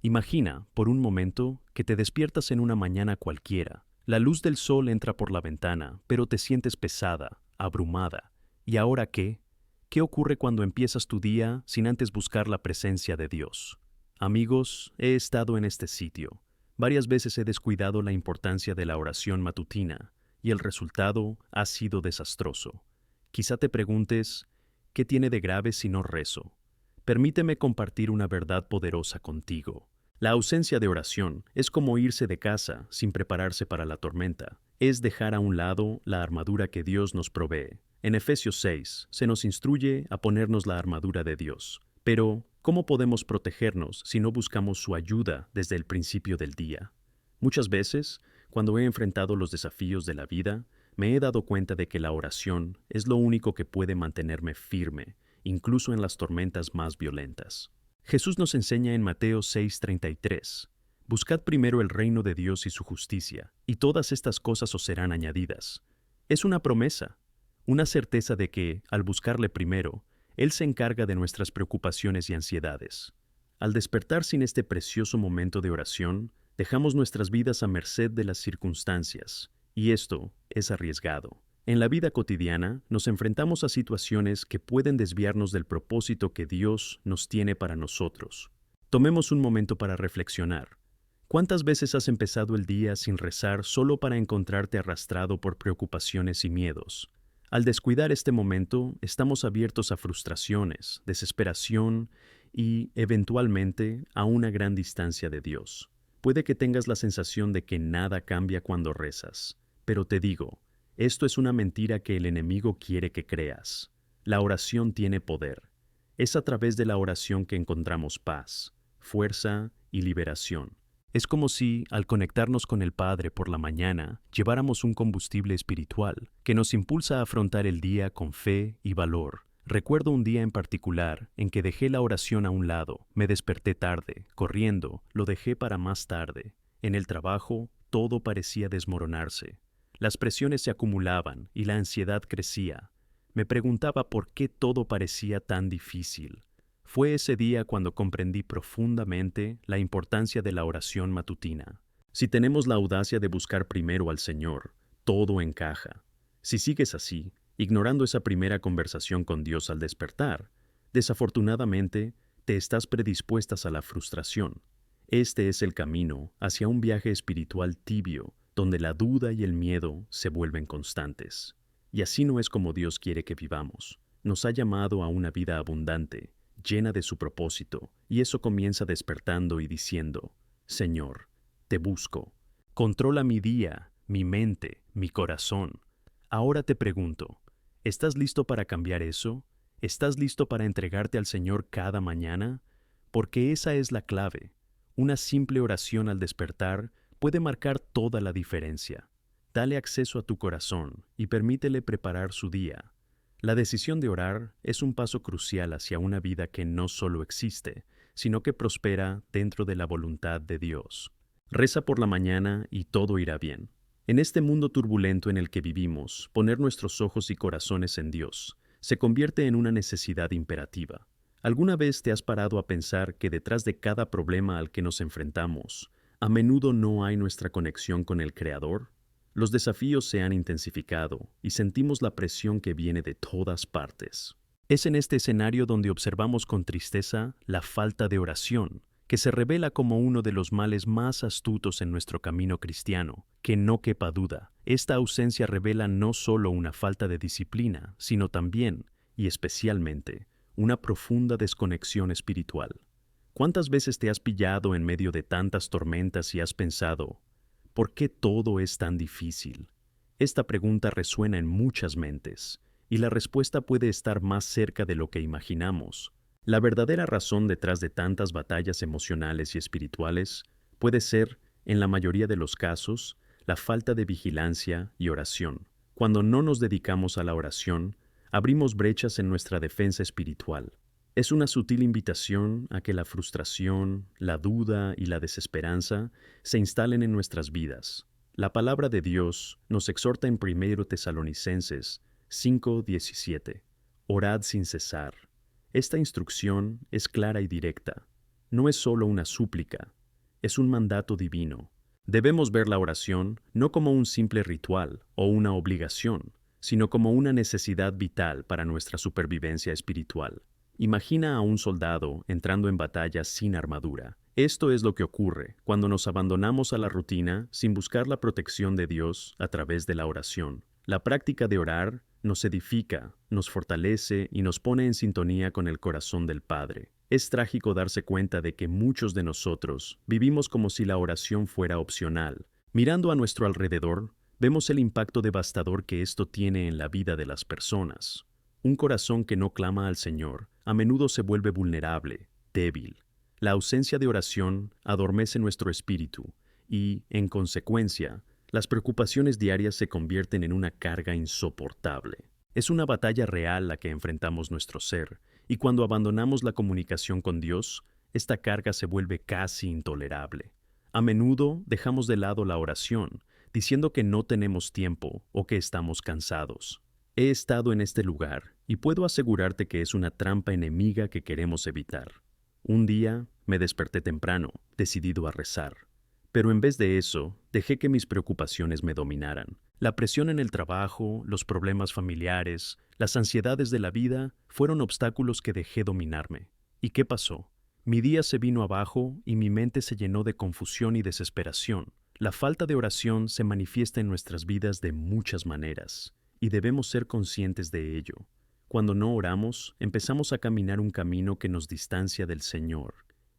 Imagina, por un momento, que te despiertas en una mañana cualquiera. La luz del sol entra por la ventana, pero te sientes pesada, abrumada. ¿Y ahora qué? ¿Qué ocurre cuando empiezas tu día sin antes buscar la presencia de Dios? Amigos, he estado en este sitio. Varias veces he descuidado la importancia de la oración matutina, y el resultado ha sido desastroso. Quizá te preguntes, ¿qué tiene de grave si no rezo? Permíteme compartir una verdad poderosa contigo. La ausencia de oración es como irse de casa sin prepararse para la tormenta. Es dejar a un lado la armadura que Dios nos provee. En Efesios 6 se nos instruye a ponernos la armadura de Dios. Pero, ¿cómo podemos protegernos si no buscamos su ayuda desde el principio del día? Muchas veces, cuando he enfrentado los desafíos de la vida, me he dado cuenta de que la oración es lo único que puede mantenerme firme, incluso en las tormentas más violentas. Jesús nos enseña en Mateo 6:33, Buscad primero el reino de Dios y su justicia, y todas estas cosas os serán añadidas. Es una promesa, una certeza de que, al buscarle primero, Él se encarga de nuestras preocupaciones y ansiedades. Al despertar sin este precioso momento de oración, dejamos nuestras vidas a merced de las circunstancias, y esto es arriesgado. En la vida cotidiana nos enfrentamos a situaciones que pueden desviarnos del propósito que Dios nos tiene para nosotros. Tomemos un momento para reflexionar. ¿Cuántas veces has empezado el día sin rezar solo para encontrarte arrastrado por preocupaciones y miedos? Al descuidar este momento, estamos abiertos a frustraciones, desesperación y, eventualmente, a una gran distancia de Dios. Puede que tengas la sensación de que nada cambia cuando rezas, pero te digo, esto es una mentira que el enemigo quiere que creas. La oración tiene poder. Es a través de la oración que encontramos paz, fuerza y liberación. Es como si, al conectarnos con el Padre por la mañana, lleváramos un combustible espiritual que nos impulsa a afrontar el día con fe y valor. Recuerdo un día en particular en que dejé la oración a un lado, me desperté tarde, corriendo, lo dejé para más tarde. En el trabajo, todo parecía desmoronarse. Las presiones se acumulaban y la ansiedad crecía. Me preguntaba por qué todo parecía tan difícil. Fue ese día cuando comprendí profundamente la importancia de la oración matutina. Si tenemos la audacia de buscar primero al Señor, todo encaja. Si sigues así, ignorando esa primera conversación con Dios al despertar, desafortunadamente te estás predispuestas a la frustración. Este es el camino hacia un viaje espiritual tibio, donde la duda y el miedo se vuelven constantes. Y así no es como Dios quiere que vivamos. Nos ha llamado a una vida abundante, llena de su propósito, y eso comienza despertando y diciendo, Señor, te busco. Controla mi día, mi mente, mi corazón. Ahora te pregunto, ¿estás listo para cambiar eso? ¿Estás listo para entregarte al Señor cada mañana? Porque esa es la clave. Una simple oración al despertar puede marcar toda la diferencia. Dale acceso a tu corazón y permítele preparar su día. La decisión de orar es un paso crucial hacia una vida que no solo existe, sino que prospera dentro de la voluntad de Dios. Reza por la mañana y todo irá bien. En este mundo turbulento en el que vivimos, poner nuestros ojos y corazones en Dios se convierte en una necesidad imperativa. ¿Alguna vez te has parado a pensar que detrás de cada problema al que nos enfrentamos, a menudo no hay nuestra conexión con el Creador? Los desafíos se han intensificado y sentimos la presión que viene de todas partes. Es en este escenario donde observamos con tristeza la falta de oración, que se revela como uno de los males más astutos en nuestro camino cristiano, que no quepa duda. Esta ausencia revela no solo una falta de disciplina, sino también, y especialmente, una profunda desconexión espiritual. ¿Cuántas veces te has pillado en medio de tantas tormentas y has pensado, ¿por qué todo es tan difícil? Esta pregunta resuena en muchas mentes, y la respuesta puede estar más cerca de lo que imaginamos. La verdadera razón detrás de tantas batallas emocionales y espirituales puede ser, en la mayoría de los casos, la falta de vigilancia y oración. Cuando no nos dedicamos a la oración, abrimos brechas en nuestra defensa espiritual. Es una sutil invitación a que la frustración, la duda y la desesperanza se instalen en nuestras vidas. La palabra de Dios nos exhorta en 1 Tesalonicenses 5:17. Orad sin cesar. Esta instrucción es clara y directa. no es solo una súplica, es un mandato divino. Debemos ver la oración no como un simple ritual o una obligación, sino como una necesidad vital para nuestra supervivencia espiritual. Imagina a un soldado entrando en batalla sin armadura. Esto es lo que ocurre cuando nos abandonamos a la rutina sin buscar la protección de Dios a través de la oración. La práctica de orar nos edifica, nos fortalece y nos pone en sintonía con el corazón del Padre. Es trágico darse cuenta de que muchos de nosotros vivimos como si la oración fuera opcional. Mirando a nuestro alrededor, vemos el impacto devastador que esto tiene en la vida de las personas. Un corazón que no clama al Señor a menudo se vuelve vulnerable, débil. La ausencia de oración adormece nuestro espíritu y, en consecuencia, las preocupaciones diarias se convierten en una carga insoportable. Es una batalla real la que enfrentamos nuestro ser, y cuando abandonamos la comunicación con Dios, esta carga se vuelve casi intolerable. A menudo dejamos de lado la oración, diciendo que no tenemos tiempo o que estamos cansados. He estado en este lugar y puedo asegurarte que es una trampa enemiga que queremos evitar. Un día me desperté temprano, decidido a rezar. Pero en vez de eso, dejé que mis preocupaciones me dominaran. La presión en el trabajo, los problemas familiares, las ansiedades de la vida fueron obstáculos que dejé dominarme. ¿Y qué pasó? Mi día se vino abajo y mi mente se llenó de confusión y desesperación. La falta de oración se manifiesta en nuestras vidas de muchas maneras, y debemos ser conscientes de ello. Cuando no oramos, empezamos a caminar un camino que nos distancia del Señor.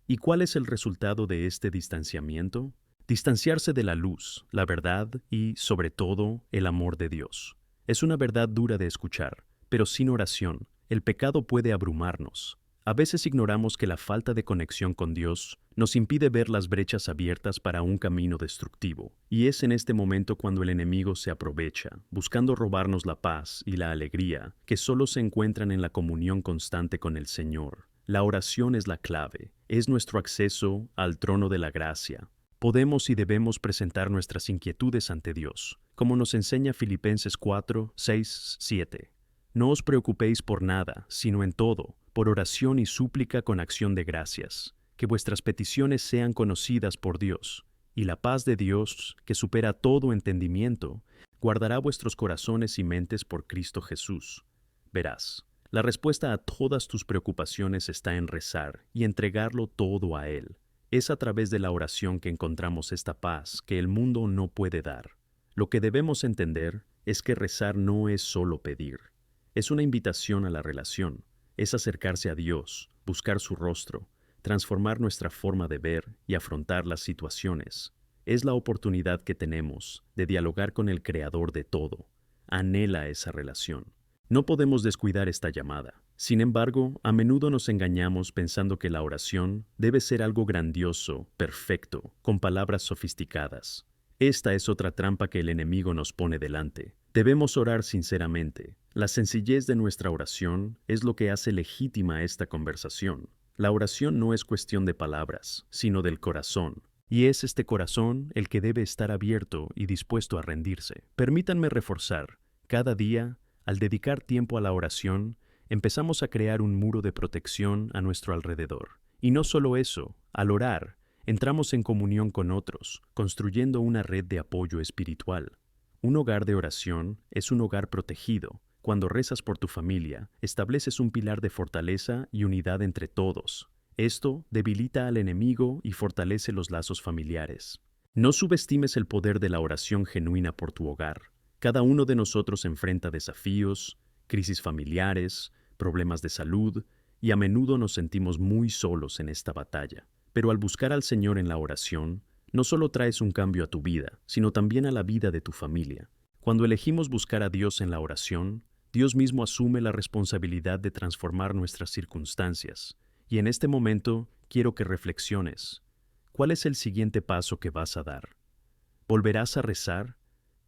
¿Y cuál es el resultado de este distanciamiento? Distanciarse de la luz, la verdad y, sobre todo, el amor de Dios. Es una verdad dura de escuchar, pero sin oración, el pecado puede abrumarnos. A veces ignoramos que la falta de conexión con Dios nos impide ver las brechas abiertas para un camino destructivo, y es en este momento cuando el enemigo se aprovecha, buscando robarnos la paz y la alegría que solo se encuentran en la comunión constante con el Señor. La oración es la clave, es nuestro acceso al trono de la gracia. Podemos y debemos presentar nuestras inquietudes ante Dios, como nos enseña Filipenses 4, 6, 7. No os preocupéis por nada, sino en todo, por oración y súplica con acción de gracias, que vuestras peticiones sean conocidas por Dios, y la paz de Dios, que supera todo entendimiento, guardará vuestros corazones y mentes por Cristo Jesús. Verás, la respuesta a todas tus preocupaciones está en rezar y entregarlo todo a Él. Es a través de la oración que encontramos esta paz que el mundo no puede dar. Lo que debemos entender es que rezar no es solo pedir. Es una invitación a la relación, es acercarse a Dios, buscar su rostro, transformar nuestra forma de ver y afrontar las situaciones. Es la oportunidad que tenemos de dialogar con el Creador de todo. Anhela esa relación. No podemos descuidar esta llamada. Sin embargo, a menudo nos engañamos pensando que la oración debe ser algo grandioso, perfecto, con palabras sofisticadas. Esta es otra trampa que el enemigo nos pone delante. Debemos orar sinceramente. La sencillez de nuestra oración es lo que hace legítima esta conversación. La oración no es cuestión de palabras, sino del corazón. Y es este corazón el que debe estar abierto y dispuesto a rendirse. Permítanme reforzar, cada día, al dedicar tiempo a la oración, empezamos a crear un muro de protección a nuestro alrededor. Y no solo eso, al orar, entramos en comunión con otros, construyendo una red de apoyo espiritual. Un hogar de oración es un hogar protegido. Cuando rezas por tu familia, estableces un pilar de fortaleza y unidad entre todos. Esto debilita al enemigo y fortalece los lazos familiares. No subestimes el poder de la oración genuina por tu hogar. Cada uno de nosotros enfrenta desafíos, crisis familiares, problemas de salud, y a menudo nos sentimos muy solos en esta batalla. Pero al buscar al Señor en la oración, no solo traes un cambio a tu vida, sino también a la vida de tu familia. Cuando elegimos buscar a Dios en la oración, Dios mismo asume la responsabilidad de transformar nuestras circunstancias. Y en este momento quiero que reflexiones. ¿Cuál es el siguiente paso que vas a dar? ¿Volverás a rezar?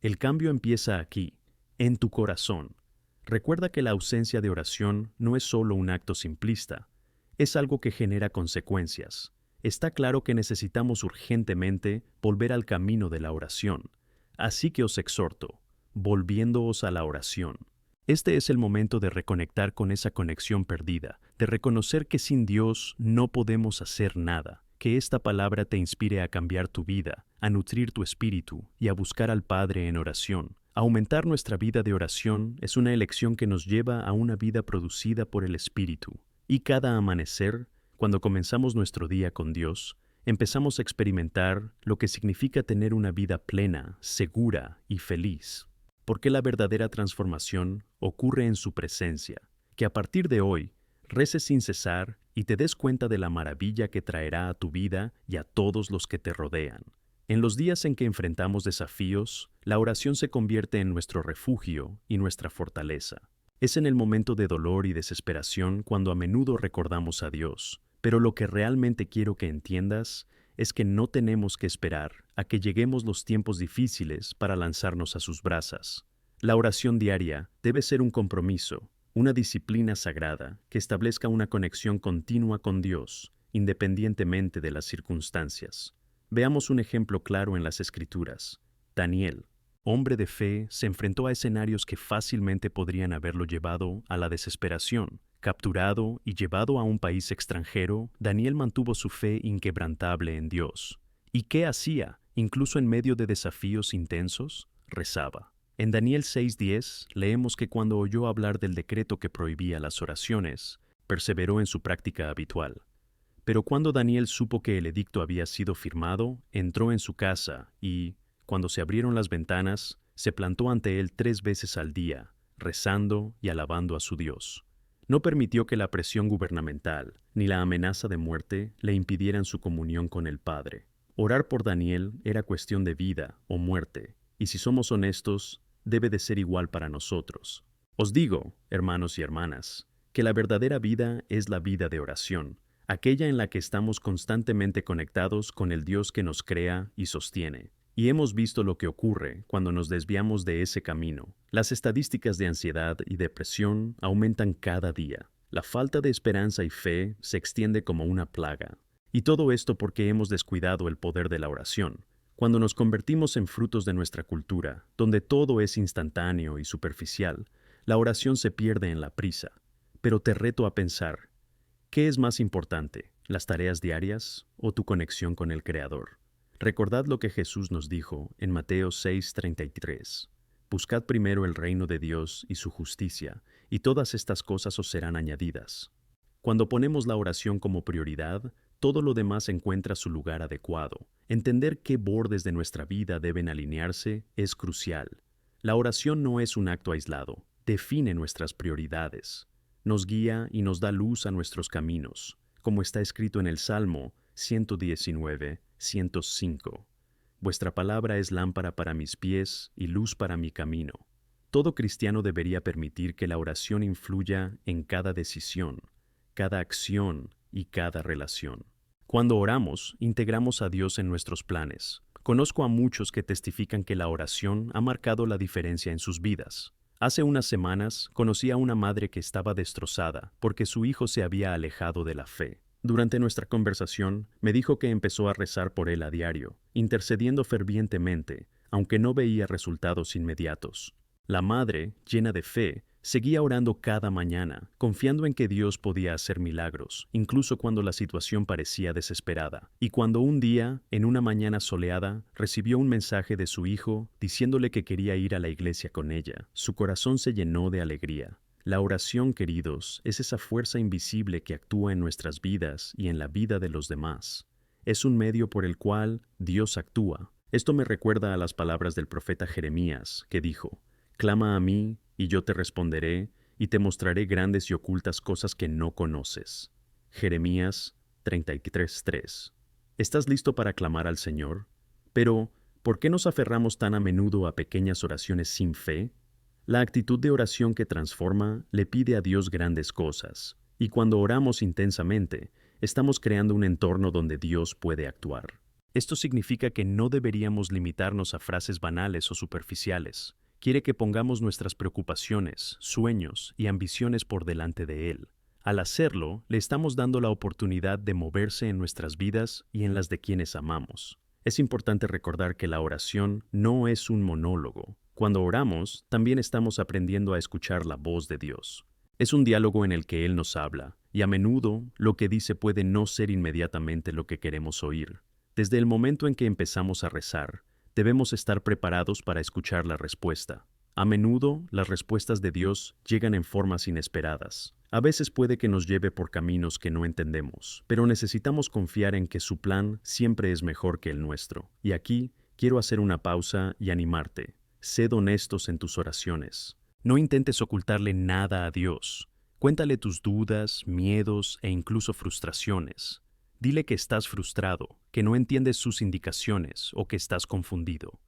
El cambio empieza aquí, en tu corazón. Recuerda que la ausencia de oración no es solo un acto simplista, es algo que genera consecuencias. Está claro que necesitamos urgentemente volver al camino de la oración. Así que os exhorto, volviéndoos a la oración. Este es el momento de reconectar con esa conexión perdida, de reconocer que sin Dios no podemos hacer nada. Que esta palabra te inspire a cambiar tu vida, a nutrir tu espíritu y a buscar al Padre en oración. Aumentar nuestra vida de oración es una elección que nos lleva a una vida producida por el Espíritu. Y cada amanecer, cuando comenzamos nuestro día con Dios, empezamos a experimentar lo que significa tener una vida plena, segura y feliz. Porque la verdadera transformación ocurre en su presencia. Que a partir de hoy, reces sin cesar y te des cuenta de la maravilla que traerá a tu vida y a todos los que te rodean. En los días en que enfrentamos desafíos, la oración se convierte en nuestro refugio y nuestra fortaleza. Es en el momento de dolor y desesperación cuando a menudo recordamos a Dios, pero lo que realmente quiero que entiendas es que no tenemos que esperar a que lleguemos los tiempos difíciles para lanzarnos a sus brasas. La oración diaria debe ser un compromiso, una disciplina sagrada que establezca una conexión continua con Dios, independientemente de las circunstancias. Veamos un ejemplo claro en las Escrituras. Daniel, hombre de fe, se enfrentó a escenarios que fácilmente podrían haberlo llevado a la desesperación. Capturado y llevado a un país extranjero, Daniel mantuvo su fe inquebrantable en Dios. ¿Y qué hacía? Incluso en medio de desafíos intensos, rezaba. En Daniel 6:10 leemos que cuando oyó hablar del decreto que prohibía las oraciones, perseveró en su práctica habitual. Pero cuando Daniel supo que el edicto había sido firmado, entró en su casa y, cuando se abrieron las ventanas, se plantó ante él 3 veces al día, rezando y alabando a su Dios. No permitió que la presión gubernamental ni la amenaza de muerte le impidieran su comunión con el Padre. Orar por Daniel era cuestión de vida o muerte, y si somos honestos, debe de ser igual para nosotros. Os digo, hermanos y hermanas, que la verdadera vida es la vida de oración, aquella en la que estamos constantemente conectados con el Dios que nos crea y sostiene. Y hemos visto lo que ocurre cuando nos desviamos de ese camino. Las estadísticas de ansiedad y depresión aumentan cada día. La falta de esperanza y fe se extiende como una plaga. Y todo esto porque hemos descuidado el poder de la oración. Cuando nos convertimos en frutos de nuestra cultura, donde todo es instantáneo y superficial, la oración se pierde en la prisa. Pero te reto a pensar, ¿qué es más importante, las tareas diarias o tu conexión con el Creador? Recordad lo que Jesús nos dijo en Mateo 6:33. Buscad primero el reino de Dios y su justicia, y todas estas cosas os serán añadidas. Cuando ponemos la oración como prioridad, todo lo demás encuentra su lugar adecuado. Entender qué bordes de nuestra vida deben alinearse es crucial. La oración no es un acto aislado, define nuestras prioridades. Nos guía y nos da luz a nuestros caminos, como está escrito en el Salmo 119:105. Vuestra palabra es lámpara para mis pies y luz para mi camino. Todo cristiano debería permitir que la oración influya en cada decisión, cada acción y cada relación. Cuando oramos, integramos a Dios en nuestros planes. Conozco a muchos que testifican que la oración ha marcado la diferencia en sus vidas. Hace unas semanas conocí a una madre que estaba destrozada porque su hijo se había alejado de la fe. Durante nuestra conversación, me dijo que empezó a rezar por él a diario, intercediendo fervientemente, aunque no veía resultados inmediatos. La madre, llena de fe, seguía orando cada mañana, confiando en que Dios podía hacer milagros, incluso cuando la situación parecía desesperada. Y cuando un día, en una mañana soleada, recibió un mensaje de su hijo diciéndole que quería ir a la iglesia con ella, su corazón se llenó de alegría. La oración, queridos, es esa fuerza invisible que actúa en nuestras vidas y en la vida de los demás. Es un medio por el cual Dios actúa. Esto me recuerda a las palabras del profeta Jeremías, que dijo: «Clama a mí, y yo te responderé, y te mostraré grandes y ocultas cosas que no conoces». Jeremías 33:3. ¿Estás listo para clamar al Señor? Pero, ¿por qué nos aferramos tan a menudo a pequeñas oraciones sin fe? La actitud de oración que transforma le pide a Dios grandes cosas, y cuando oramos intensamente, estamos creando un entorno donde Dios puede actuar. Esto significa que no deberíamos limitarnos a frases banales o superficiales. Quiere que pongamos nuestras preocupaciones, sueños y ambiciones por delante de Él. Al hacerlo, le estamos dando la oportunidad de moverse en nuestras vidas y en las de quienes amamos. Es importante recordar que la oración no es un monólogo. Cuando oramos, también estamos aprendiendo a escuchar la voz de Dios. Es un diálogo en el que Él nos habla, y a menudo lo que dice puede no ser inmediatamente lo que queremos oír. Desde el momento en que empezamos a rezar, debemos estar preparados para escuchar la respuesta. A menudo, las respuestas de Dios llegan en formas inesperadas. A veces puede que nos lleve por caminos que no entendemos, pero necesitamos confiar en que su plan siempre es mejor que el nuestro. Y aquí, quiero hacer una pausa y animarte. Sed honestos en tus oraciones. No intentes ocultarle nada a Dios. Cuéntale tus dudas, miedos e incluso frustraciones. Dile que estás frustrado, que no entiendes sus indicaciones o que estás confundido.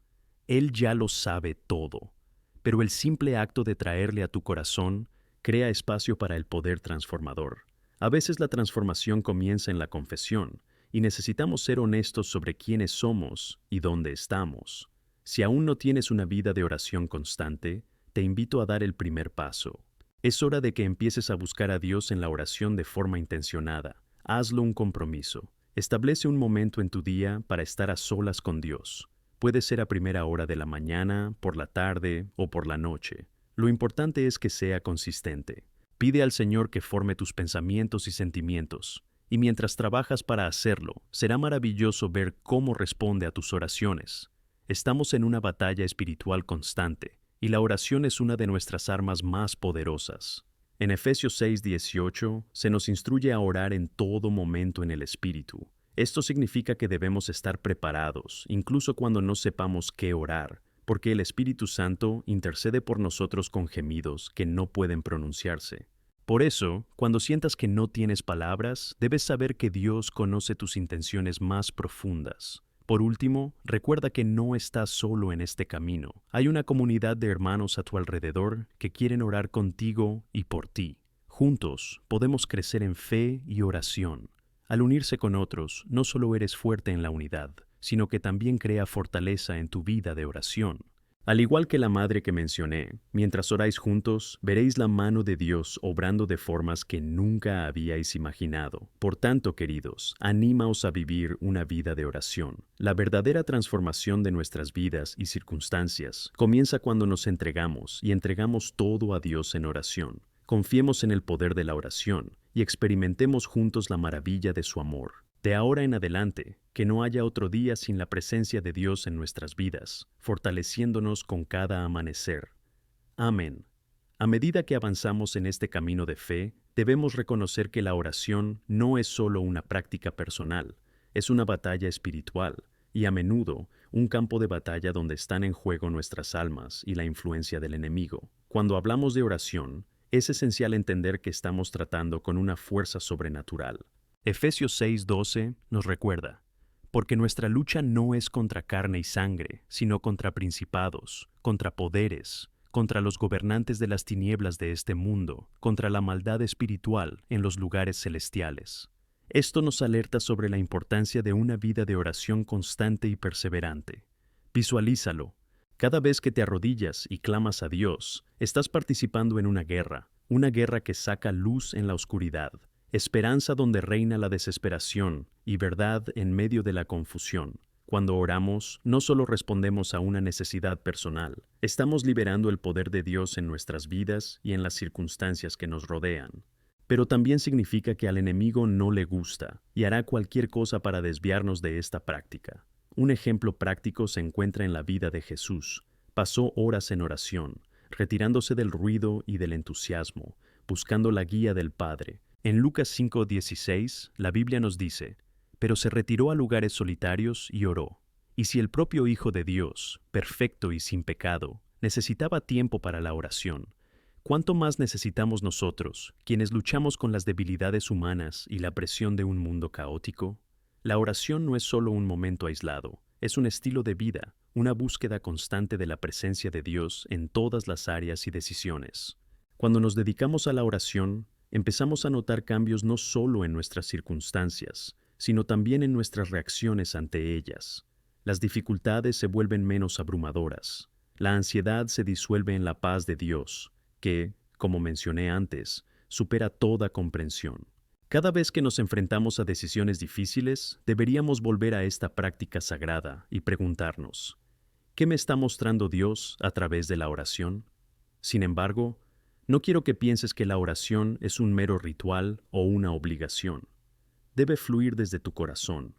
Él ya lo sabe todo, pero el simple acto de traerle a tu corazón crea espacio para el poder transformador. A veces la transformación comienza en la confesión y necesitamos ser honestos sobre quiénes somos y dónde estamos. Si aún no tienes una vida de oración constante, te invito a dar el primer paso. Es hora de que empieces a buscar a Dios en la oración de forma intencionada. Hazlo un compromiso. Establece un momento en tu día para estar a solas con Dios. Puede ser a primera hora de la mañana, por la tarde o por la noche. Lo importante es que sea consistente. Pide al Señor que forme tus pensamientos y sentimientos. Y mientras trabajas para hacerlo, será maravilloso ver cómo responde a tus oraciones. Estamos en una batalla espiritual constante, y la oración es una de nuestras armas más poderosas. En Efesios 6:18 se nos instruye a orar en todo momento en el Espíritu. Esto significa que debemos estar preparados, incluso cuando no sepamos qué orar, porque el Espíritu Santo intercede por nosotros con gemidos que no pueden pronunciarse. Por eso, cuando sientas que no tienes palabras, debes saber que Dios conoce tus intenciones más profundas. Por último, recuerda que no estás solo en este camino. Hay una comunidad de hermanos a tu alrededor que quieren orar contigo y por ti. Juntos podemos crecer en fe y oración. Al unirse con otros, no solo eres fuerte en la unidad, sino que también crea fortaleza en tu vida de oración. Al igual que la madre que mencioné, mientras oráis juntos, veréis la mano de Dios obrando de formas que nunca habíais imaginado. Por tanto, queridos, anímaos a vivir una vida de oración. La verdadera transformación de nuestras vidas y circunstancias comienza cuando nos entregamos y entregamos todo a Dios en oración. Confiemos en el poder de la oración y experimentemos juntos la maravilla de su amor. De ahora en adelante, que no haya otro día sin la presencia de Dios en nuestras vidas, fortaleciéndonos con cada amanecer. Amén. A medida que avanzamos en este camino de fe, debemos reconocer que la oración no es solo una práctica personal, es una batalla espiritual y a menudo un campo de batalla donde están en juego nuestras almas y la influencia del enemigo. Cuando hablamos de oración, es esencial entender que estamos tratando con una fuerza sobrenatural. Efesios 6:12 nos recuerda, porque nuestra lucha no es contra carne y sangre, sino contra principados, contra poderes, contra los gobernantes de las tinieblas de este mundo, contra la maldad espiritual en los lugares celestiales. Esto nos alerta sobre la importancia de una vida de oración constante y perseverante. Visualízalo. Cada vez que te arrodillas y clamas a Dios, estás participando en una guerra que saca luz en la oscuridad, esperanza donde reina la desesperación y verdad en medio de la confusión. Cuando oramos, no solo respondemos a una necesidad personal, estamos liberando el poder de Dios en nuestras vidas y en las circunstancias que nos rodean. Pero también significa que al enemigo no le gusta y hará cualquier cosa para desviarnos de esta práctica. Un ejemplo práctico se encuentra en la vida de Jesús. Pasó horas en oración, retirándose del ruido y del entusiasmo, buscando la guía del Padre. En Lucas 5:16, la Biblia nos dice, pero se retiró a lugares solitarios y oró. Y si el propio Hijo de Dios, perfecto y sin pecado, necesitaba tiempo para la oración, ¿cuánto más necesitamos nosotros, quienes luchamos con las debilidades humanas y la presión de un mundo caótico? La oración no es solo un momento aislado, es un estilo de vida, una búsqueda constante de la presencia de Dios en todas las áreas y decisiones. Cuando nos dedicamos a la oración, empezamos a notar cambios no solo en nuestras circunstancias, sino también en nuestras reacciones ante ellas. Las dificultades se vuelven menos abrumadoras. La ansiedad se disuelve en la paz de Dios, que, como mencioné antes, supera toda comprensión. Cada vez que nos enfrentamos a decisiones difíciles, deberíamos volver a esta práctica sagrada y preguntarnos, ¿qué me está mostrando Dios a través de la oración? Sin embargo, No quiero que pienses que la oración es un mero ritual o una obligación. Debe fluir desde tu corazón,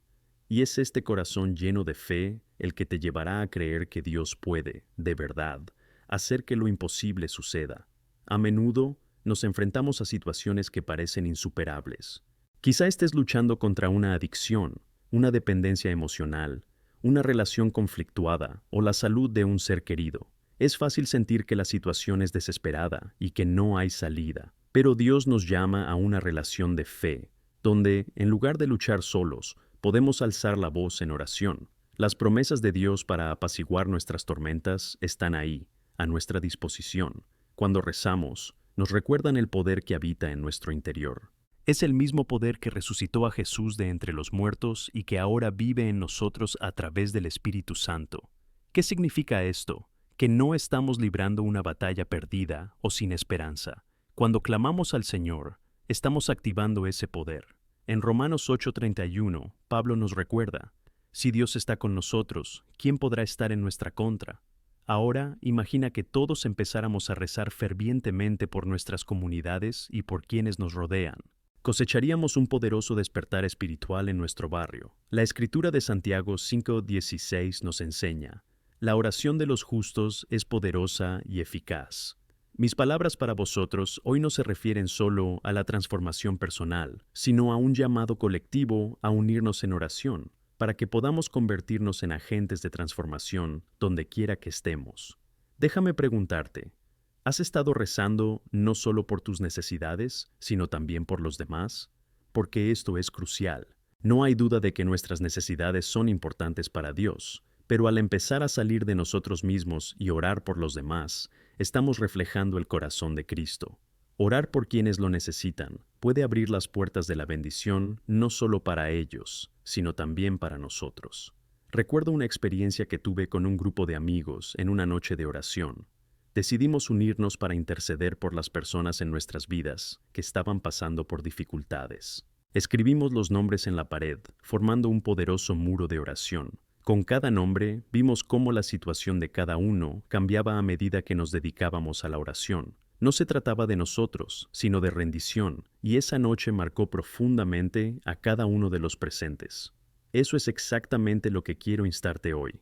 y es este corazón lleno de fe el que te llevará a creer que Dios puede, de verdad, hacer que lo imposible suceda. A menudo nos enfrentamos a situaciones que parecen insuperables. Quizá estés luchando contra una adicción, una dependencia emocional, una relación conflictuada o la salud de un ser querido. Es fácil sentir que la situación es desesperada y que no hay salida, pero Dios nos llama a una relación de fe, donde, en lugar de luchar solos, podemos alzar la voz en oración. Las promesas de Dios para apaciguar nuestras tormentas están ahí, a nuestra disposición. Cuando rezamos, nos recuerdan el poder que habita en nuestro interior. Es el mismo poder que resucitó a Jesús de entre los muertos y que ahora vive en nosotros a través del Espíritu Santo. ¿Qué significa esto? Que no estamos librando una batalla perdida o sin esperanza. Cuando clamamos al Señor, estamos activando ese poder. En Romanos 8:31, Pablo nos recuerda, si Dios está con nosotros, ¿quién podrá estar en nuestra contra? Ahora, imagina que todos empezáramos a rezar fervientemente por nuestras comunidades y por quienes nos rodean. Cosecharíamos un poderoso despertar espiritual en nuestro barrio. La Escritura de Santiago 5:16 nos enseña, la oración de los justos es poderosa y eficaz. Mis palabras para vosotros hoy no se refieren solo a la transformación personal, sino a un llamado colectivo a unirnos en oración, para que podamos convertirnos en agentes de transformación donde quiera que estemos. Déjame preguntarte, ¿has estado rezando no solo por tus necesidades, sino también por los demás? Porque esto es crucial. No hay duda de que nuestras necesidades son importantes para Dios, pero al empezar a salir de nosotros mismos y orar por los demás, estamos reflejando el corazón de Cristo. Orar por quienes lo necesitan puede abrir las puertas de la bendición no solo para ellos, sino también para nosotros. Recuerdo una experiencia que tuve con un grupo de amigos en una noche de oración. Decidimos unirnos para interceder por las personas en nuestras vidas que estaban pasando por dificultades. Escribimos los nombres en la pared, formando un poderoso muro de oración. Con cada nombre, vimos cómo la situación de cada uno cambiaba a medida que nos dedicábamos a la oración. No se trataba de nosotros, sino de rendición, y esa noche marcó profundamente a cada uno de los presentes. Eso es exactamente lo que quiero instarte hoy.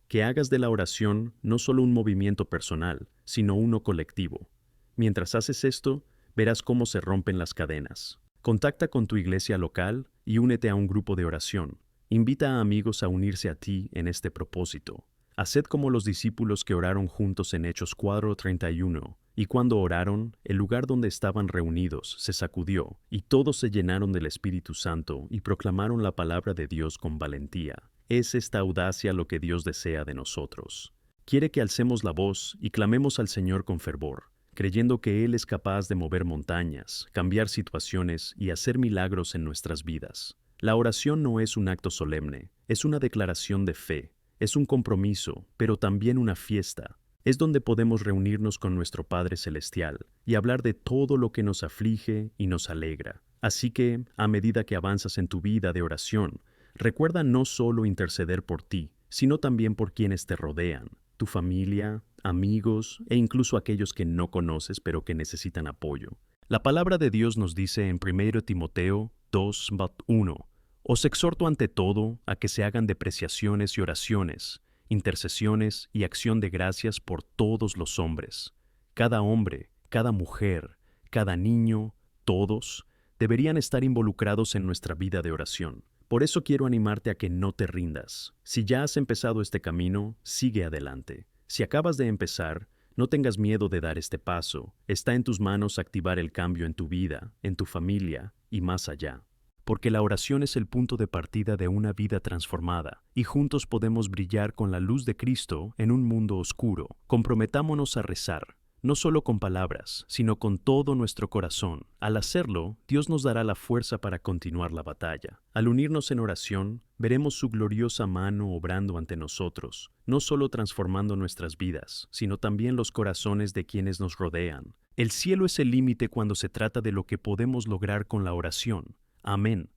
Que hagas de la oración no solo un movimiento personal, sino uno colectivo. Mientras haces esto, verás cómo se rompen las cadenas. Contacta con tu iglesia local y únete a un grupo de oración. Invita a amigos a unirse a ti en este propósito. Haced como los discípulos que oraron juntos en Hechos 4:31, y cuando oraron, el lugar donde estaban reunidos se sacudió, y todos se llenaron del Espíritu Santo y proclamaron la palabra de Dios con valentía. Es esta audacia lo que Dios desea de nosotros. Quiere que alcemos la voz y clamemos al Señor con fervor, creyendo que Él es capaz de mover montañas, cambiar situaciones y hacer milagros en nuestras vidas. La oración no es un acto solemne, es una declaración de fe, es un compromiso, pero también una fiesta. Es donde podemos reunirnos con nuestro Padre Celestial y hablar de todo lo que nos aflige y nos alegra. Así que, a medida que avanzas en tu vida de oración, recuerda no solo interceder por ti, sino también por quienes te rodean, tu familia, amigos e incluso aquellos que no conoces pero que necesitan apoyo. La palabra de Dios nos dice en 1 Timoteo 2:1, os exhorto ante todo a que se hagan depreciaciones y oraciones, intercesiones y acción de gracias por todos los hombres. Cada hombre, cada mujer, cada niño, todos, deberían estar involucrados en nuestra vida de oración. Por eso quiero animarte a que no te rindas. Si ya has empezado este camino, sigue adelante. Si acabas de empezar, no tengas miedo de dar este paso. Está en tus manos activar el cambio en tu vida, en tu familia y más allá. Porque la oración es el punto de partida de una vida transformada, y juntos podemos brillar con la luz de Cristo en un mundo oscuro. Comprometámonos a rezar, no solo con palabras, sino con todo nuestro corazón. Al hacerlo, Dios nos dará la fuerza para continuar la batalla. Al unirnos en oración, veremos su gloriosa mano obrando ante nosotros, no solo transformando nuestras vidas, sino también los corazones de quienes nos rodean. El cielo es el límite cuando se trata de lo que podemos lograr con la oración. Amén.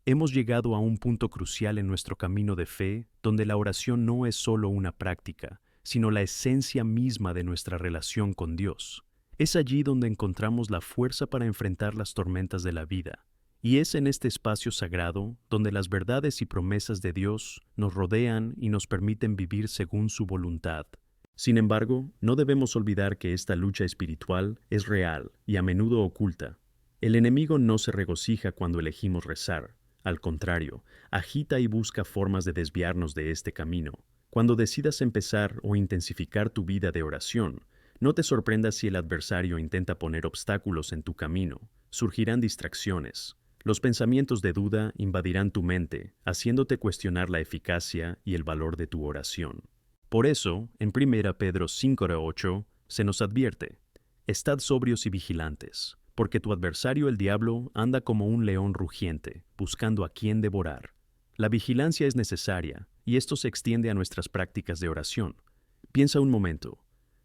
Hemos llegado a un punto crucial en nuestro camino de fe, donde la oración no es solo una práctica, sino la esencia misma de nuestra relación con Dios. Es allí donde encontramos la fuerza para enfrentar las tormentas de la vida. Y es en este espacio sagrado donde las verdades y promesas de Dios nos rodean y nos permiten vivir según su voluntad. Sin embargo, no debemos olvidar que esta lucha espiritual es real y a menudo oculta. El enemigo no se regocija cuando elegimos rezar. Al contrario, agita y busca formas de desviarnos de este camino. Cuando decidas empezar o intensificar tu vida de oración, no te sorprendas si el adversario intenta poner obstáculos en tu camino. Surgirán distracciones. Los pensamientos de duda invadirán tu mente, haciéndote cuestionar la eficacia y el valor de tu oración. Por eso, en 1 Pedro 5:8, se nos advierte: estad sobrios y vigilantes, porque tu adversario el diablo anda como un león rugiente, buscando a quien devorar. La vigilancia es necesaria, y esto se extiende a nuestras prácticas de oración. Piensa un momento.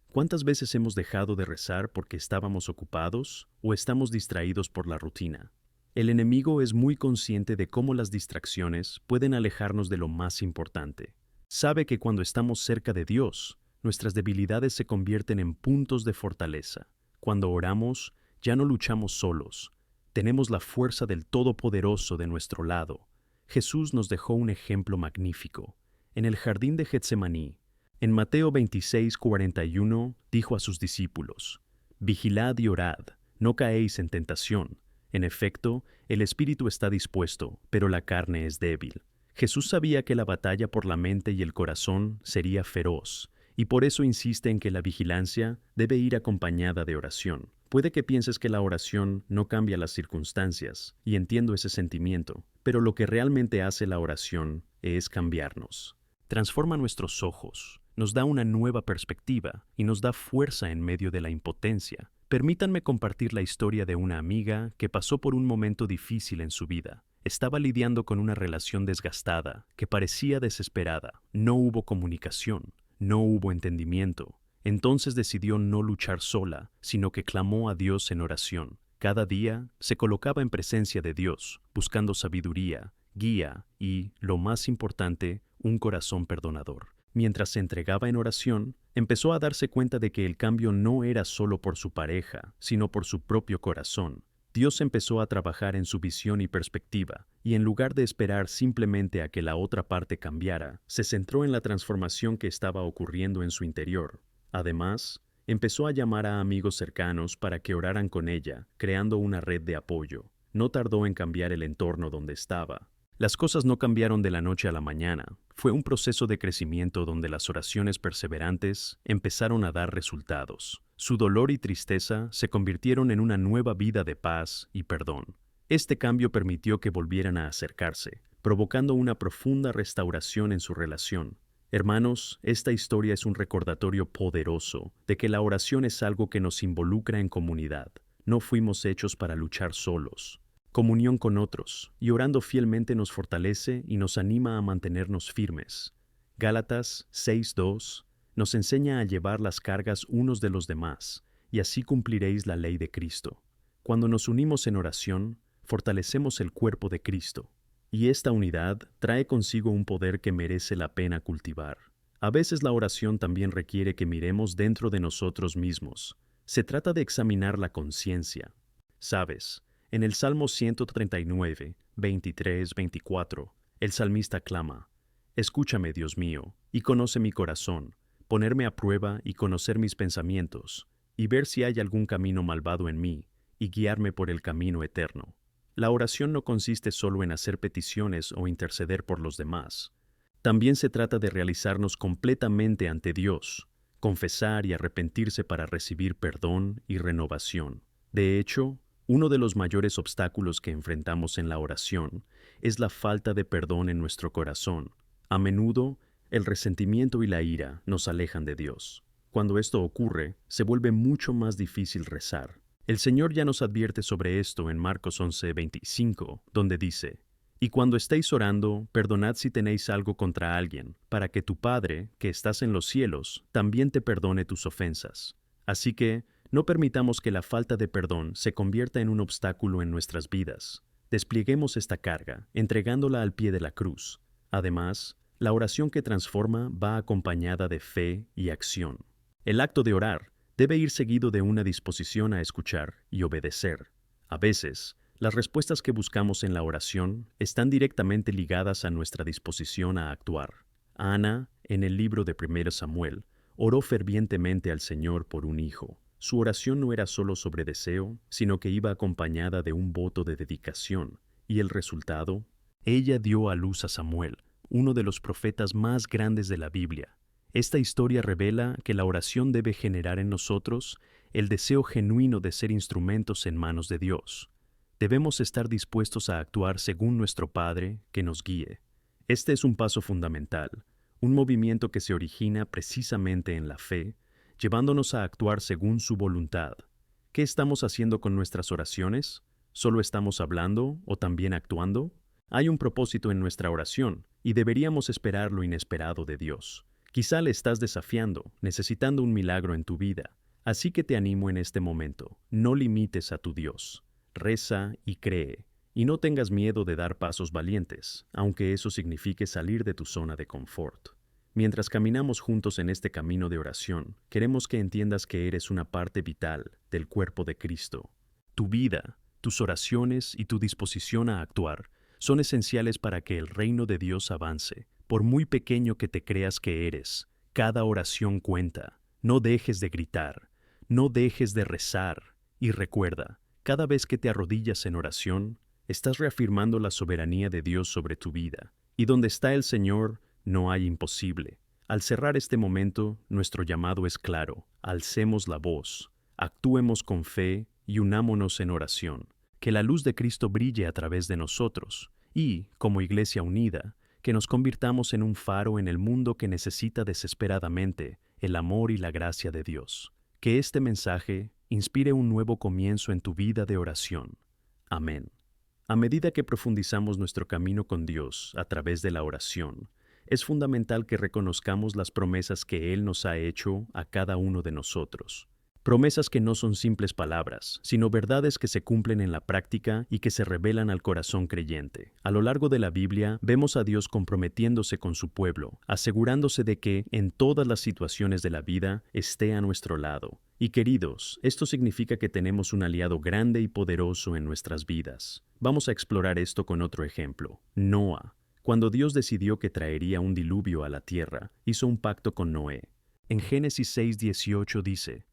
¿Cuántas veces hemos dejado de rezar porque estábamos ocupados o estamos distraídos por la rutina? El enemigo es muy consciente de cómo las distracciones pueden alejarnos de lo más importante. Sabe que cuando estamos cerca de Dios, nuestras debilidades se convierten en puntos de fortaleza. Cuando oramos, ya no luchamos solos. Tenemos la fuerza del Todopoderoso de nuestro lado. Jesús nos dejó un ejemplo magnífico. En el jardín de Getsemaní, en Mateo 26:41, dijo a sus discípulos: vigilad y orad, no caéis en tentación. En efecto, el espíritu está dispuesto, pero la carne es débil. Jesús sabía que la batalla por la mente y el corazón sería feroz, y por eso insiste en que la vigilancia debe ir acompañada de oración. Puede que pienses que la oración no cambia las circunstancias, y entiendo ese sentimiento, pero lo que realmente hace la oración es cambiarnos. Transforma nuestros ojos, nos da una nueva perspectiva y nos da fuerza en medio de la impotencia. Permítanme compartir la historia de una amiga que pasó por un momento difícil en su vida. Estaba lidiando con una relación desgastada que parecía desesperada. No hubo comunicación, no hubo entendimiento. Entonces decidió no luchar sola, sino que clamó a Dios en oración. Cada día se colocaba en presencia de Dios, buscando sabiduría, guía y, lo más importante, un corazón perdonador. Mientras se entregaba en oración, empezó a darse cuenta de que el cambio no era solo por su pareja, sino por su propio corazón. Dios empezó a trabajar en su visión y perspectiva, y en lugar de esperar simplemente a que la otra parte cambiara, se centró en la transformación que estaba ocurriendo en su interior. Además, empezó a llamar a amigos cercanos para que oraran con ella, creando una red de apoyo. No tardó en cambiar el entorno donde estaba. Las cosas no cambiaron de la noche a la mañana. Fue un proceso de crecimiento donde las oraciones perseverantes empezaron a dar resultados. Su dolor y tristeza se convirtieron en una nueva vida de paz y perdón. Este cambio permitió que volvieran a acercarse, provocando una profunda restauración en su relación. Hermanos, esta historia es un recordatorio poderoso de que la oración es algo que nos involucra en comunidad. No fuimos hechos para luchar solos. Comunión con otros, y orando fielmente nos fortalece y nos anima a mantenernos firmes. Gálatas 6:2 nos enseña a llevar las cargas unos de los demás, y así cumpliréis la ley de Cristo. Cuando nos unimos en oración, fortalecemos el cuerpo de Cristo, y esta unidad trae consigo un poder que merece la pena cultivar. A veces la oración también requiere que miremos dentro de nosotros mismos. Se trata de examinar la conciencia. ¿Sabes? En el Salmo 139, 23, 24, el salmista clama: escúchame, Dios mío, y conoce mi corazón, ponerme a prueba y conocer mis pensamientos, y ver si hay algún camino malvado en mí, y guiarme por el camino eterno. La oración no consiste solo en hacer peticiones o interceder por los demás. También se trata de realizarnos completamente ante Dios, confesar y arrepentirse para recibir perdón y renovación. De hecho, uno de los mayores obstáculos que enfrentamos en la oración es la falta de perdón en nuestro corazón. A menudo, el resentimiento y la ira nos alejan de Dios. Cuando esto ocurre, se vuelve mucho más difícil rezar. El Señor ya nos advierte sobre esto en Marcos 11:25, donde dice: y cuando estéis orando, perdonad si tenéis algo contra alguien, para que tu Padre, que estás en los cielos, también te perdone tus ofensas. Así que, no permitamos que la falta de perdón se convierta en un obstáculo en nuestras vidas. Desplieguemos esta carga, entregándola al pie de la cruz. Además, la oración que transforma va acompañada de fe y acción. El acto de orar debe ir seguido de una disposición a escuchar y obedecer. A veces, las respuestas que buscamos en la oración están directamente ligadas a nuestra disposición a actuar. Ana, en el libro de 1 Samuel, oró fervientemente al Señor por un hijo. Su oración no era solo sobre deseo, sino que iba acompañada de un voto de dedicación. ¿Y el resultado? Ella dio a luz a Samuel, uno de los profetas más grandes de la Biblia. Esta historia revela que la oración debe generar en nosotros el deseo genuino de ser instrumentos en manos de Dios. Debemos estar dispuestos a actuar según nuestro Padre que nos guíe. Este es un paso fundamental, un movimiento que se origina precisamente en la fe, llevándonos a actuar según su voluntad. ¿Qué estamos haciendo con nuestras oraciones? ¿Solo estamos hablando o también actuando? Hay un propósito en nuestra oración y deberíamos esperar lo inesperado de Dios. Quizá le estás desafiando, necesitando un milagro en tu vida. Así que te animo en este momento, no limites a tu Dios. Reza y cree, y no tengas miedo de dar pasos valientes, aunque eso signifique salir de tu zona de confort. Mientras caminamos juntos en este camino de oración, queremos que entiendas que eres una parte vital del cuerpo de Cristo. Tu vida, tus oraciones y tu disposición a actuar son esenciales para que el reino de Dios avance. Por muy pequeño que te creas que eres, cada oración cuenta. No dejes de gritar, no dejes de rezar, y recuerda, cada vez que te arrodillas en oración, estás reafirmando la soberanía de Dios sobre tu vida. Y donde está el Señor, no hay imposible. Al cerrar este momento, nuestro llamado es claro. Alcemos la voz, actuemos con fe y unámonos en oración. Que la luz de Cristo brille a través de nosotros y, como Iglesia unida, que nos convirtamos en un faro en el mundo que necesita desesperadamente el amor y la gracia de Dios. Que este mensaje inspire un nuevo comienzo en tu vida de oración. Amén. A medida que profundizamos nuestro camino con Dios a través de la oración, es fundamental que reconozcamos las promesas que Él nos ha hecho a cada uno de nosotros. Promesas que no son simples palabras, sino verdades que se cumplen en la práctica y que se revelan al corazón creyente. A lo largo de la Biblia, vemos a Dios comprometiéndose con su pueblo, asegurándose de que, en todas las situaciones de la vida, esté a nuestro lado. Y queridos, esto significa que tenemos un aliado grande y poderoso en nuestras vidas. Vamos a explorar esto con otro ejemplo. Noa. Cuando Dios decidió que traería un diluvio a la tierra, hizo un pacto con Noé. En Génesis 6:18 dice: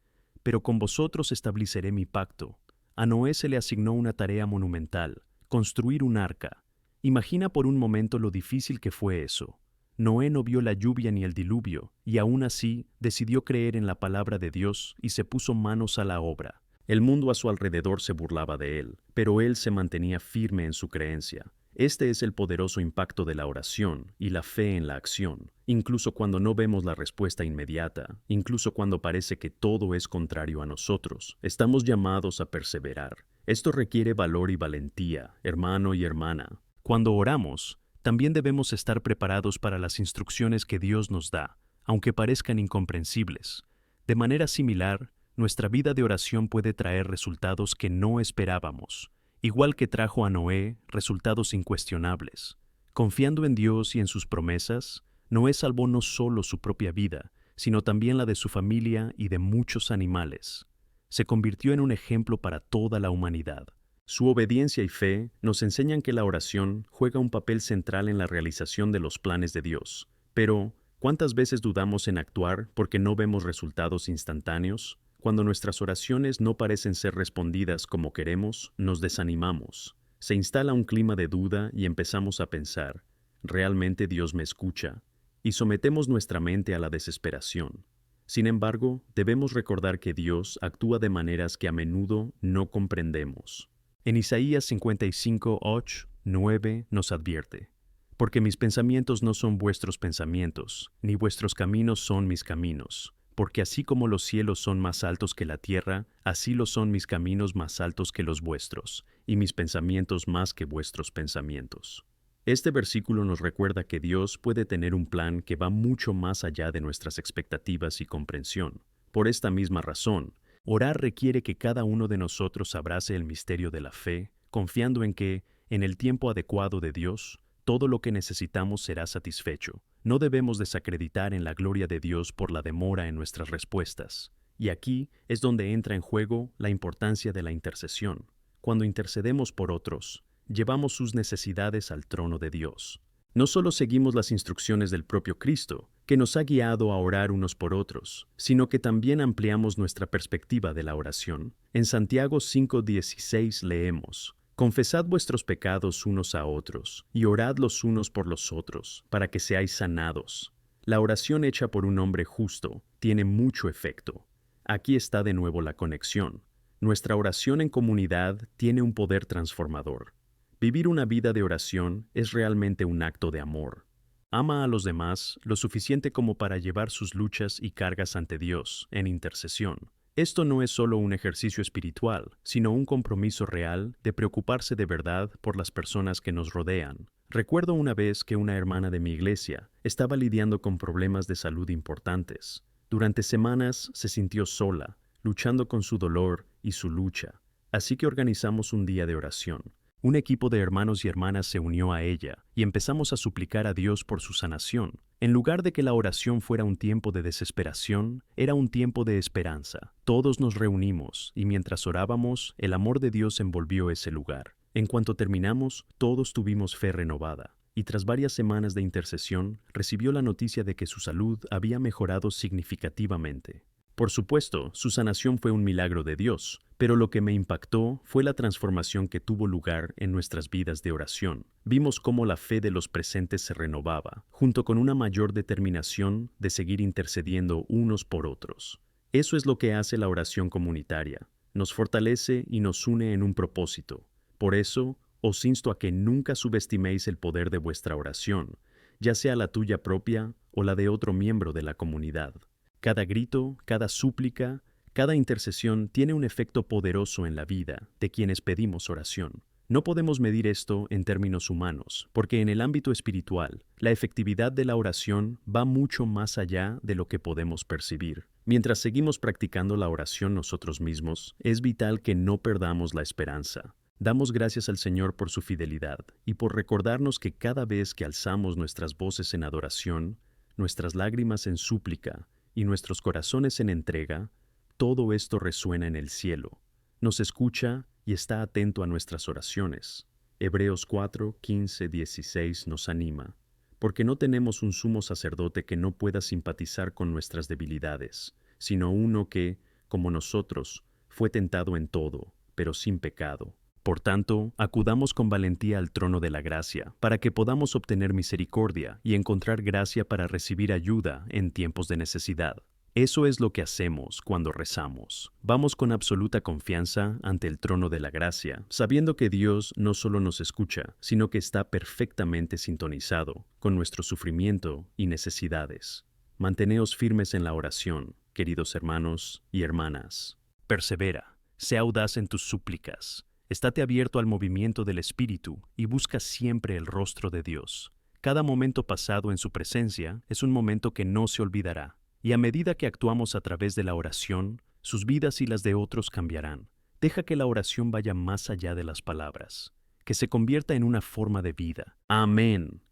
«Pero con vosotros estableceré mi pacto». A Noé se le asignó una tarea monumental: construir un arca. Imagina por un momento lo difícil que fue eso. Noé no vio la lluvia ni el diluvio, y aún así decidió creer en la palabra de Dios y se puso manos a la obra. El mundo a su alrededor se burlaba de él, pero él se mantenía firme en su creencia. Este es el poderoso impacto de la oración y la fe en la acción. Incluso cuando no vemos la respuesta inmediata, incluso cuando parece que todo es contrario a nosotros, estamos llamados a perseverar. Esto requiere valor y valentía, hermano y hermana. Cuando oramos, también debemos estar preparados para las instrucciones que Dios nos da, aunque parezcan incomprensibles. De manera similar, nuestra vida de oración puede traer resultados que no esperábamos, igual que trajo a Noé resultados incuestionables. Confiando en Dios y en sus promesas, Noé salvó no solo su propia vida, sino también la de su familia y de muchos animales. Se convirtió en un ejemplo para toda la humanidad. Su obediencia y fe nos enseñan que la oración juega un papel central en la realización de los planes de Dios. Pero, ¿cuántas veces dudamos en actuar porque no vemos resultados instantáneos? Cuando nuestras oraciones no parecen ser respondidas como queremos, nos desanimamos. Se instala un clima de duda y empezamos a pensar: ¿realmente Dios me escucha? Y sometemos nuestra mente a la desesperación. Sin embargo, debemos recordar que Dios actúa de maneras que a menudo no comprendemos. En Isaías 55:8-9 nos advierte: «Porque mis pensamientos no son vuestros pensamientos, ni vuestros caminos son mis caminos. Porque así como los cielos son más altos que la tierra, así lo son mis caminos más altos que los vuestros, y mis pensamientos más que vuestros pensamientos». Este versículo nos recuerda que Dios puede tener un plan que va mucho más allá de nuestras expectativas y comprensión. Por esta misma razón, orar requiere que cada uno de nosotros abrace el misterio de la fe, confiando en que, en el tiempo adecuado de Dios, todo lo que necesitamos será satisfecho. No debemos desacreditar en la gloria de Dios por la demora en nuestras respuestas. Y aquí es donde entra en juego la importancia de la intercesión. Cuando intercedemos por otros, llevamos sus necesidades al trono de Dios. No solo seguimos las instrucciones del propio Cristo, que nos ha guiado a orar unos por otros, sino que también ampliamos nuestra perspectiva de la oración. En Santiago 5:16 leemos: Confesad vuestros pecados unos a otros, y orad los unos por los otros, para que seáis sanados. La oración hecha por un hombre justo tiene mucho efecto. Aquí está de nuevo la conexión. Nuestra oración en comunidad tiene un poder transformador. Vivir una vida de oración es realmente un acto de amor. Ama a los demás lo suficiente como para llevar sus luchas y cargas ante Dios en intercesión. Esto no es solo un ejercicio espiritual, sino un compromiso real de preocuparse de verdad por las personas que nos rodean. Recuerdo una vez que una hermana de mi iglesia estaba lidiando con problemas de salud importantes. Durante semanas se sintió sola, luchando con su dolor y su lucha. Así que organizamos un día de oración. Un equipo de hermanos y hermanas se unió a ella y empezamos a suplicar a Dios por su sanación. En lugar de que la oración fuera un tiempo de desesperación, era un tiempo de esperanza. Todos nos reunimos y mientras orábamos, el amor de Dios envolvió ese lugar. En cuanto terminamos, todos tuvimos fe renovada, y tras varias semanas de intercesión, recibió la noticia de que su salud había mejorado significativamente. Por supuesto, su sanación fue un milagro de Dios, pero lo que me impactó fue la transformación que tuvo lugar en nuestras vidas de oración. Vimos cómo la fe de los presentes se renovaba, junto con una mayor determinación de seguir intercediendo unos por otros. Eso es lo que hace la oración comunitaria. Nos fortalece y nos une en un propósito. Por eso, os insto a que nunca subestiméis el poder de vuestra oración, ya sea la tuya propia o la de otro miembro de la comunidad. Cada grito, cada súplica, cada intercesión tiene un efecto poderoso en la vida de quienes pedimos oración. No podemos medir esto en términos humanos, porque en el ámbito espiritual, la efectividad de la oración va mucho más allá de lo que podemos percibir. Mientras seguimos practicando la oración nosotros mismos, es vital que no perdamos la esperanza. Damos gracias al Señor por su fidelidad y por recordarnos que cada vez que alzamos nuestras voces en adoración, nuestras lágrimas en súplica, y nuestros corazones en entrega, todo esto resuena en el cielo, nos escucha y está atento a nuestras oraciones. Hebreos 4, 15, 16 nos anima, porque no tenemos un sumo sacerdote que no pueda simpatizar con nuestras debilidades, sino uno que, como nosotros, fue tentado en todo, pero sin pecado. Por tanto, acudamos con valentía al trono de la gracia, para que podamos obtener misericordia y encontrar gracia para recibir ayuda en tiempos de necesidad. Eso es lo que hacemos cuando rezamos. Vamos con absoluta confianza ante el trono de la gracia, sabiendo que Dios no solo nos escucha, sino que está perfectamente sintonizado con nuestro sufrimiento y necesidades. Manteneos firmes en la oración, queridos hermanos y hermanas. Persevera, sea audaz en tus súplicas. Estate abierto al movimiento del Espíritu y busca siempre el rostro de Dios. Cada momento pasado en su presencia es un momento que no se olvidará, y a medida que actuamos a través de la oración, sus vidas y las de otros cambiarán. Deja que la oración vaya más allá de las palabras, que se convierta en una forma de vida. Amén.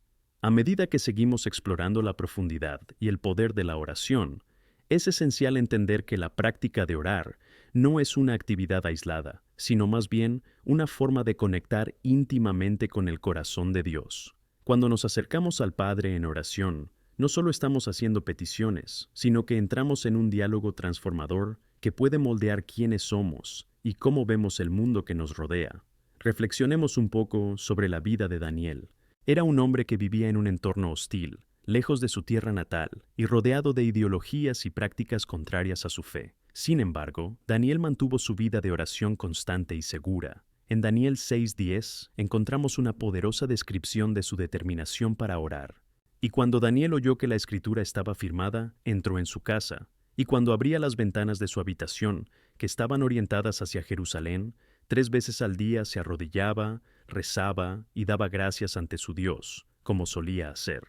A medida que seguimos explorando la profundidad y el poder de la oración, es esencial entender que la práctica de orar no es una actividad aislada, sino más bien una forma de conectar íntimamente con el corazón de Dios. Cuando nos acercamos al Padre en oración, no solo estamos haciendo peticiones, sino que entramos en un diálogo transformador que puede moldear quiénes somos y cómo vemos el mundo que nos rodea. Reflexionemos un poco sobre la vida de Daniel. Era un hombre que vivía en un entorno hostil, lejos de su tierra natal y rodeado de ideologías y prácticas contrarias a su fe. Sin embargo, Daniel mantuvo su vida de oración constante y segura. En Daniel 6:10 encontramos una poderosa descripción de su determinación para orar. Y cuando Daniel oyó que la escritura estaba firmada, entró en su casa, y cuando abría las ventanas de su habitación, que estaban orientadas hacia Jerusalén, 3 veces al día se arrodillaba, rezaba y daba gracias ante su Dios, como solía hacer.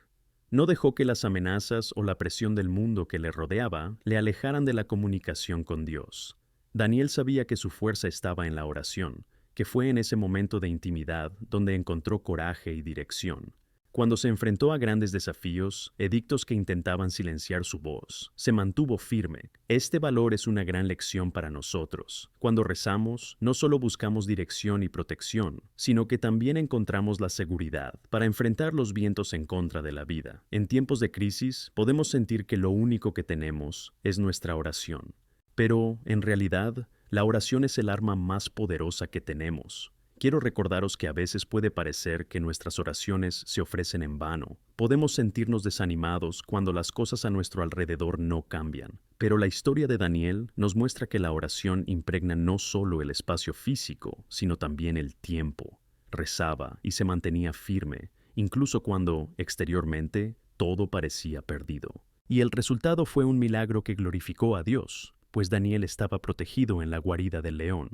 No dejó que las amenazas o la presión del mundo que le rodeaba le alejaran de la comunicación con Dios. Daniel sabía que su fuerza estaba en la oración, que fue en ese momento de intimidad donde encontró coraje y dirección. Cuando se enfrentó a grandes desafíos, edictos que intentaban silenciar su voz, se mantuvo firme. Este valor es una gran lección para nosotros. Cuando rezamos, no solo buscamos dirección y protección, sino que también encontramos la seguridad para enfrentar los vientos en contra de la vida. En tiempos de crisis, podemos sentir que lo único que tenemos es nuestra oración. Pero, en realidad, la oración es el arma más poderosa que tenemos. Quiero recordaros que a veces puede parecer que nuestras oraciones se ofrecen en vano. Podemos sentirnos desanimados cuando las cosas a nuestro alrededor no cambian. Pero la historia de Daniel nos muestra que la oración impregna no solo el espacio físico, sino también el tiempo. Rezaba y se mantenía firme, incluso cuando, exteriormente, todo parecía perdido. Y el resultado fue un milagro que glorificó a Dios, pues Daniel estaba protegido en la guarida del león.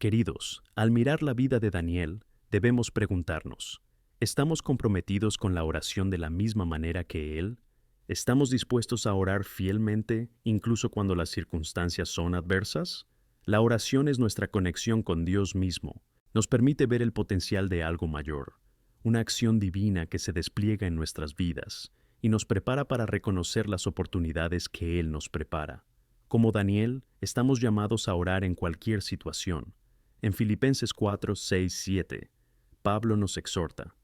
Queridos, al mirar la vida de Daniel, debemos preguntarnos, ¿estamos comprometidos con la oración de la misma manera que él? ¿Estamos dispuestos a orar fielmente incluso cuando las circunstancias son adversas? La oración es nuestra conexión con Dios mismo. Nos permite ver el potencial de algo mayor, una acción divina que se despliega en nuestras vidas y nos prepara para reconocer las oportunidades que Él nos prepara. Como Daniel, estamos llamados a orar en cualquier situación. En Filipenses 4, 6, 7, Pablo nos exhorta: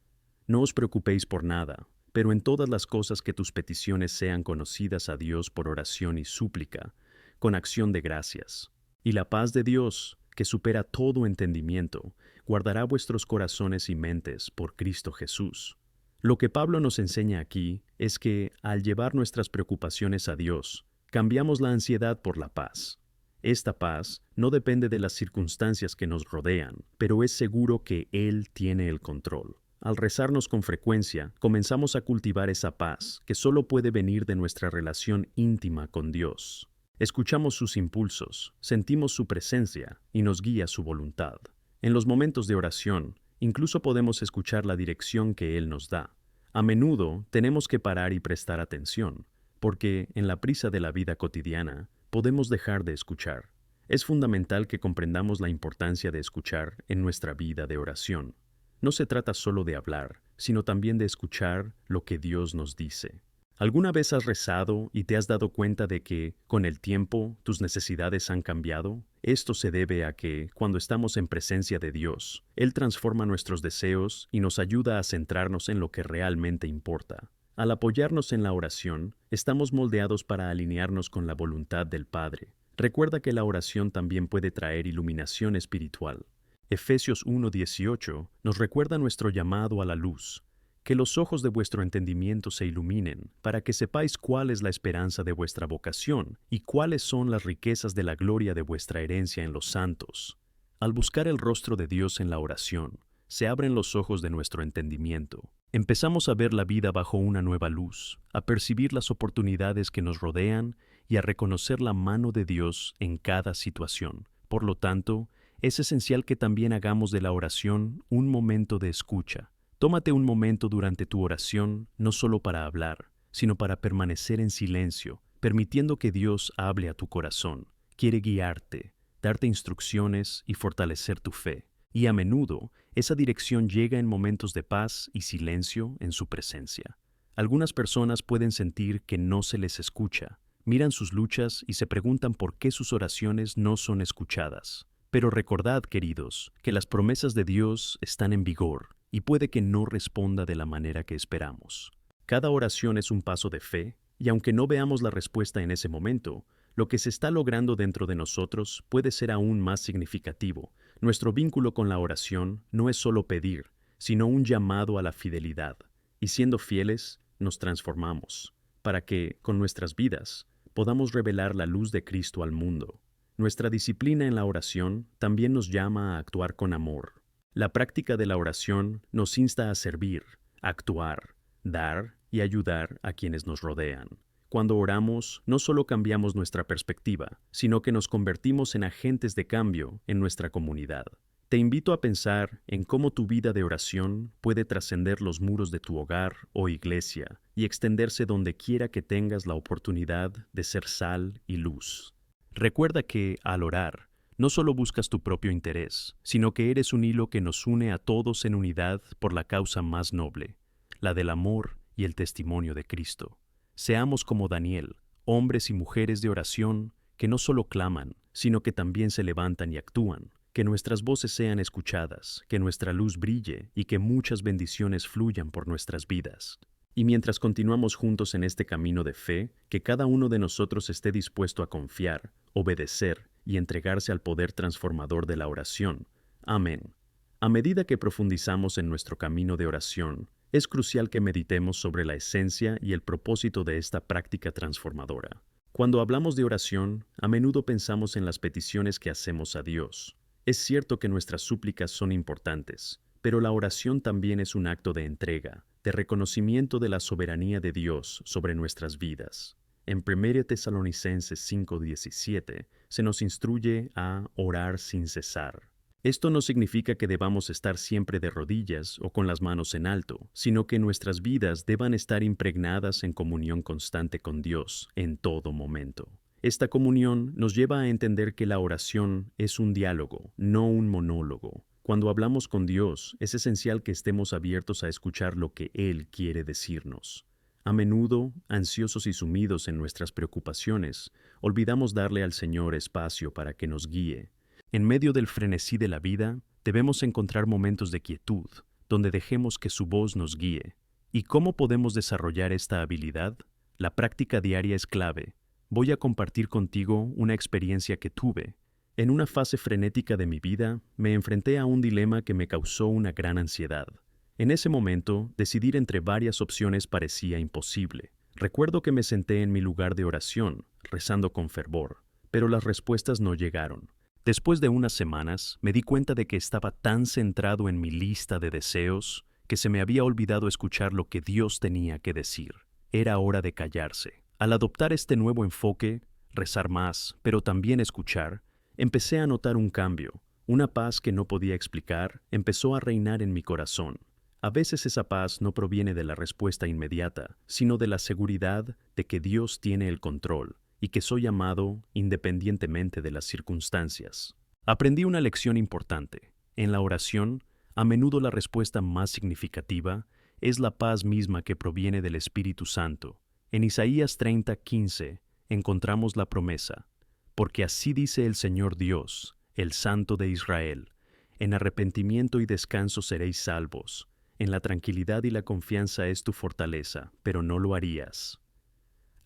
no os preocupéis por nada, pero en todas las cosas que tus peticiones sean conocidas a Dios por oración y súplica, con acción de gracias. Y la paz de Dios, que supera todo entendimiento, guardará vuestros corazones y mentes por Cristo Jesús. Lo que Pablo nos enseña aquí es que, al llevar nuestras preocupaciones a Dios, cambiamos la ansiedad por la paz. Esta paz no depende de las circunstancias que nos rodean, pero es seguro que Él tiene el control. Al rezarnos con frecuencia, comenzamos a cultivar esa paz que solo puede venir de nuestra relación íntima con Dios. Escuchamos sus impulsos, sentimos su presencia y nos guía su voluntad. En los momentos de oración, incluso podemos escuchar la dirección que Él nos da. A menudo tenemos que parar y prestar atención, porque en la prisa de la vida cotidiana, podemos dejar de escuchar. Es fundamental que comprendamos la importancia de escuchar en nuestra vida de oración. No se trata solo de hablar, sino también de escuchar lo que Dios nos dice. ¿Alguna vez has rezado y te has dado cuenta de que, con el tiempo, tus necesidades han cambiado? Esto se debe a que, cuando estamos en presencia de Dios, Él transforma nuestros deseos y nos ayuda a centrarnos en lo que realmente importa. Al apoyarnos en la oración, estamos moldeados para alinearnos con la voluntad del Padre. Recuerda que la oración también puede traer iluminación espiritual. Efesios 1:18 nos recuerda nuestro llamado a la luz. Que los ojos de vuestro entendimiento se iluminen, para que sepáis cuál es la esperanza de vuestra vocación y cuáles son las riquezas de la gloria de vuestra herencia en los santos. Al buscar el rostro de Dios en la oración, se abren los ojos de nuestro entendimiento. Empezamos a ver la vida bajo una nueva luz, a percibir las oportunidades que nos rodean y a reconocer la mano de Dios en cada situación. Por lo tanto, es esencial que también hagamos de la oración un momento de escucha. Tómate un momento durante tu oración no solo para hablar, sino para permanecer en silencio, permitiendo que Dios hable a tu corazón. Quiere guiarte, darte instrucciones y fortalecer tu fe. Y a menudo, esa dirección llega en momentos de paz y silencio en su presencia. Algunas personas pueden sentir que no se les escucha, miran sus luchas y se preguntan por qué sus oraciones no son escuchadas. Pero recordad, queridos, que las promesas de Dios están en vigor y puede que no responda de la manera que esperamos. Cada oración es un paso de fe, y aunque no veamos la respuesta en ese momento, lo que se está logrando dentro de nosotros puede ser aún más significativo. Nuestro vínculo con la oración no es solo pedir, sino un llamado a la fidelidad, y siendo fieles, nos transformamos, para que, con nuestras vidas, podamos revelar la luz de Cristo al mundo. Nuestra disciplina en la oración también nos llama a actuar con amor. La práctica de la oración nos insta a servir, actuar, dar y ayudar a quienes nos rodean. Cuando oramos, no solo cambiamos nuestra perspectiva, sino que nos convertimos en agentes de cambio en nuestra comunidad. Te invito a pensar en cómo tu vida de oración puede trascender los muros de tu hogar o iglesia y extenderse donde quiera que tengas la oportunidad de ser sal y luz. Recuerda que, al orar, no solo buscas tu propio interés, sino que eres un hilo que nos une a todos en unidad por la causa más noble, la del amor y el testimonio de Cristo. Seamos como Daniel, hombres y mujeres de oración que no solo claman, sino que también se levantan y actúan. Que nuestras voces sean escuchadas, que nuestra luz brille y que muchas bendiciones fluyan por nuestras vidas. Y mientras continuamos juntos en este camino de fe, que cada uno de nosotros esté dispuesto a confiar, obedecer y entregarse al poder transformador de la oración. Amén. A medida que profundizamos en nuestro camino de oración, es crucial que meditemos sobre la esencia y el propósito de esta práctica transformadora. Cuando hablamos de oración, a menudo pensamos en las peticiones que hacemos a Dios. Es cierto que nuestras súplicas son importantes, pero la oración también es un acto de entrega, de reconocimiento de la soberanía de Dios sobre nuestras vidas. En 1 Tesalonicenses 5:17 se nos instruye a orar sin cesar. Esto no significa que debamos estar siempre de rodillas o con las manos en alto, sino que nuestras vidas deban estar impregnadas en comunión constante con Dios en todo momento. Esta comunión nos lleva a entender que la oración es un diálogo, no un monólogo. Cuando hablamos con Dios, es esencial que estemos abiertos a escuchar lo que Él quiere decirnos. A menudo, ansiosos y sumidos en nuestras preocupaciones, olvidamos darle al Señor espacio para que nos guíe. En medio del frenesí de la vida, debemos encontrar momentos de quietud, donde dejemos que su voz nos guíe. ¿Y cómo podemos desarrollar esta habilidad? La práctica diaria es clave. Voy a compartir contigo una experiencia que tuve. En una fase frenética de mi vida, me enfrenté a un dilema que me causó una gran ansiedad. En ese momento, decidir entre varias opciones parecía imposible. Recuerdo que me senté en mi lugar de oración, rezando con fervor, pero las respuestas no llegaron. Después de unas semanas, me di cuenta de que estaba tan centrado en mi lista de deseos que se me había olvidado escuchar lo que Dios tenía que decir. Era hora de callarse. Al adoptar este nuevo enfoque, rezar más, pero también escuchar, empecé a notar un cambio. Una paz que no podía explicar empezó a reinar en mi corazón. A veces esa paz no proviene de la respuesta inmediata, sino de la seguridad de que Dios tiene el control y que soy amado independientemente de las circunstancias. Aprendí una lección importante. En la oración, a menudo la respuesta más significativa es la paz misma que proviene del Espíritu Santo. En Isaías 30:15 encontramos la promesa: porque así dice el Señor Dios, el Santo de Israel, en arrepentimiento y descanso seréis salvos, en la tranquilidad y la confianza es tu fortaleza, pero no lo harías.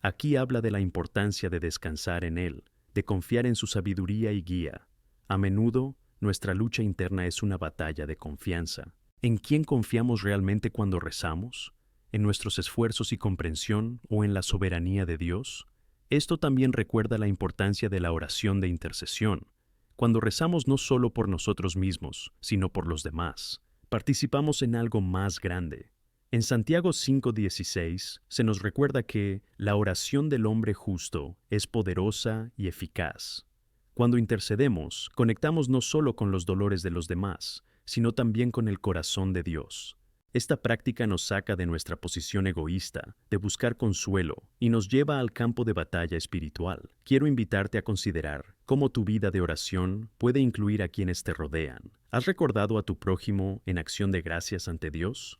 Aquí habla de la importancia de descansar en Él, de confiar en su sabiduría y guía. A menudo, nuestra lucha interna es una batalla de confianza. ¿En quién confiamos realmente cuando rezamos? ¿En nuestros esfuerzos y comprensión o en la soberanía de Dios? Esto también recuerda la importancia de la oración de intercesión. Cuando rezamos no solo por nosotros mismos, sino por los demás, participamos en algo más grande. En Santiago 5:16 se nos recuerda que la oración del hombre justo es poderosa y eficaz. Cuando intercedemos, conectamos no solo con los dolores de los demás, sino también con el corazón de Dios. Esta práctica nos saca de nuestra posición egoísta, de buscar consuelo, y nos lleva al campo de batalla espiritual. Quiero invitarte a considerar cómo tu vida de oración puede incluir a quienes te rodean. ¿Has recordado a tu prójimo en acción de gracias ante Dios?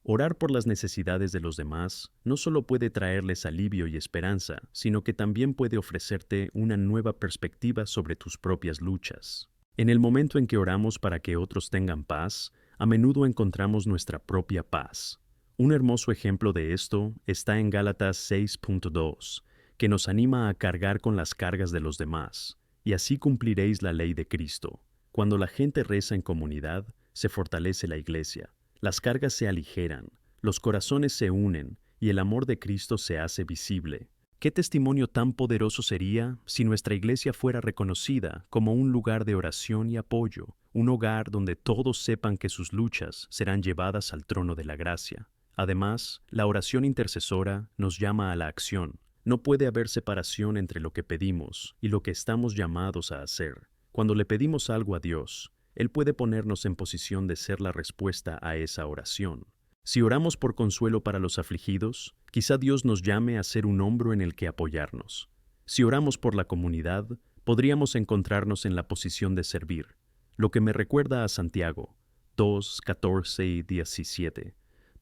Orar por las necesidades de los demás no solo puede traerles alivio y esperanza, sino que también puede ofrecerte una nueva perspectiva sobre tus propias luchas. En el momento en que oramos para que otros tengan paz, a menudo encontramos nuestra propia paz. Un hermoso ejemplo de esto está en Gálatas 6:2, que nos anima a cargar con las cargas de los demás, y así cumpliréis la ley de Cristo. Cuando la gente reza en comunidad, se fortalece la iglesia. Las cargas se aligeran, los corazones se unen y el amor de Cristo se hace visible. ¿Qué testimonio tan poderoso sería si nuestra iglesia fuera reconocida como un lugar de oración y apoyo, un hogar donde todos sepan que sus luchas serán llevadas al trono de la gracia? Además, la oración intercesora nos llama a la acción. No puede haber separación entre lo que pedimos y lo que estamos llamados a hacer. Cuando le pedimos algo a Dios, Él puede ponernos en posición de ser la respuesta a esa oración. Si oramos por consuelo para los afligidos, quizá Dios nos llame a ser un hombro en el que apoyarnos. Si oramos por la comunidad, podríamos encontrarnos en la posición de servir, lo que me recuerda a Santiago 2:14 y 17,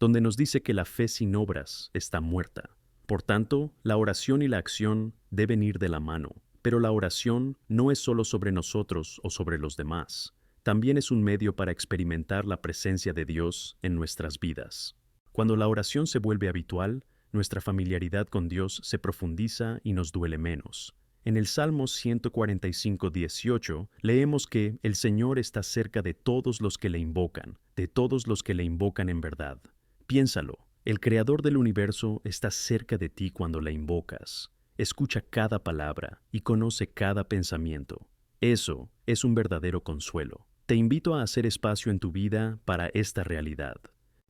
donde nos dice que la fe sin obras está muerta. Por tanto, la oración y la acción deben ir de la mano, pero la oración no es solo sobre nosotros o sobre los demás. También es un medio para experimentar la presencia de Dios en nuestras vidas. Cuando la oración se vuelve habitual, nuestra familiaridad con Dios se profundiza y nos duele menos. En el Salmo 145:18 leemos que el Señor está cerca de todos los que le invocan, de todos los que le invocan en verdad. Piénsalo, el Creador del universo está cerca de ti cuando le invocas. Escucha cada palabra y conoce cada pensamiento. Eso es un verdadero consuelo. Te invito a hacer espacio en tu vida para esta realidad.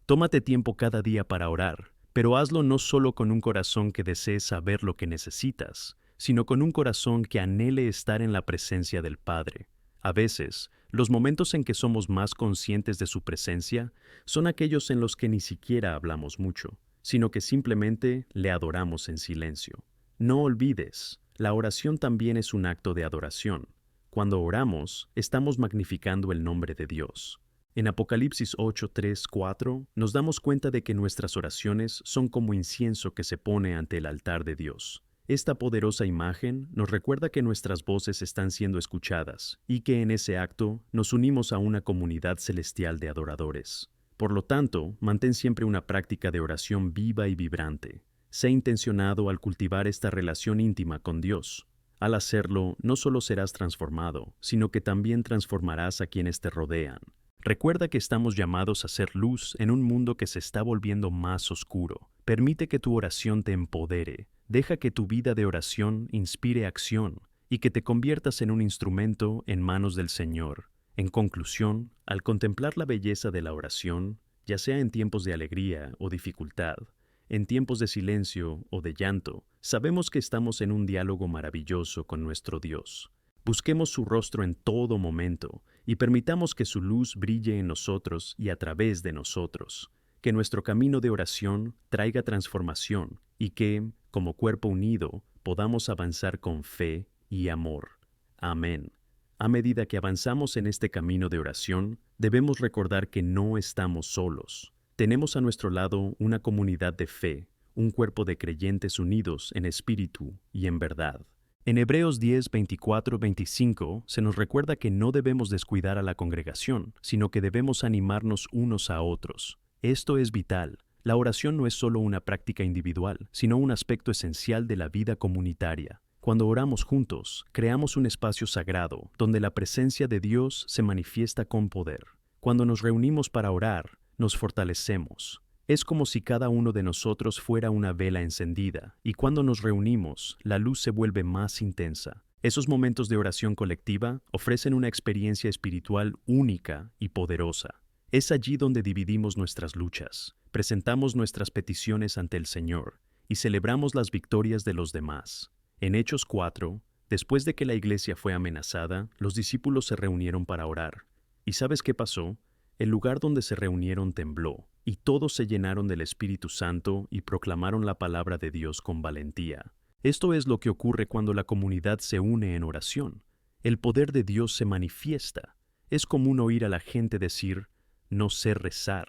Tómate tiempo cada día para orar, pero hazlo no solo con un corazón que desee saber lo que necesitas, sino con un corazón que anhele estar en la presencia del Padre. A veces, los momentos en que somos más conscientes de su presencia son aquellos en los que ni siquiera hablamos mucho, sino que simplemente le adoramos en silencio. No olvides, la oración también es un acto de adoración. Cuando oramos, estamos magnificando el nombre de Dios. En Apocalipsis 8:3-4 nos damos cuenta de que nuestras oraciones son como incienso que se pone ante el altar de Dios. Esta poderosa imagen nos recuerda que nuestras voces están siendo escuchadas y que en ese acto nos unimos a una comunidad celestial de adoradores. Por lo tanto, mantén siempre una práctica de oración viva y vibrante. Sé intencionado al cultivar esta relación íntima con Dios. Al hacerlo, no solo serás transformado, sino que también transformarás a quienes te rodean. Recuerda que estamos llamados a ser luz en un mundo que se está volviendo más oscuro. Permite que tu oración te empodere. Deja que tu vida de oración inspire acción y que te conviertas en un instrumento en manos del Señor. En conclusión, al contemplar la belleza de la oración, ya sea en tiempos de alegría o dificultad, en tiempos de silencio o de llanto, sabemos que estamos en un diálogo maravilloso con nuestro Dios. Busquemos su rostro en todo momento y permitamos que su luz brille en nosotros y a través de nosotros. Que nuestro camino de oración traiga transformación y que, como cuerpo unido, podamos avanzar con fe y amor. Amén. A medida que avanzamos en este camino de oración, debemos recordar que no estamos solos. Tenemos a nuestro lado una comunidad de fe, un cuerpo de creyentes unidos en espíritu y en verdad. En Hebreos 10:24-25 se nos recuerda que no debemos descuidar a la congregación, sino que debemos animarnos unos a otros. Esto es vital. La oración no es solo una práctica individual, sino un aspecto esencial de la vida comunitaria. Cuando oramos juntos, creamos un espacio sagrado donde la presencia de Dios se manifiesta con poder. Cuando nos reunimos para orar, nos fortalecemos. Es como si cada uno de nosotros fuera una vela encendida, y cuando nos reunimos, la luz se vuelve más intensa. Esos momentos de oración colectiva ofrecen una experiencia espiritual única y poderosa. Es allí donde dividimos nuestras luchas, presentamos nuestras peticiones ante el Señor y celebramos las victorias de los demás. En Hechos 4, después de que la iglesia fue amenazada, los discípulos se reunieron para orar. ¿Y sabes qué pasó? El lugar donde se reunieron tembló, y todos se llenaron del Espíritu Santo y proclamaron la palabra de Dios con valentía. Esto es lo que ocurre cuando la comunidad se une en oración. El poder de Dios se manifiesta. Es común oír a la gente decir, no sé rezar.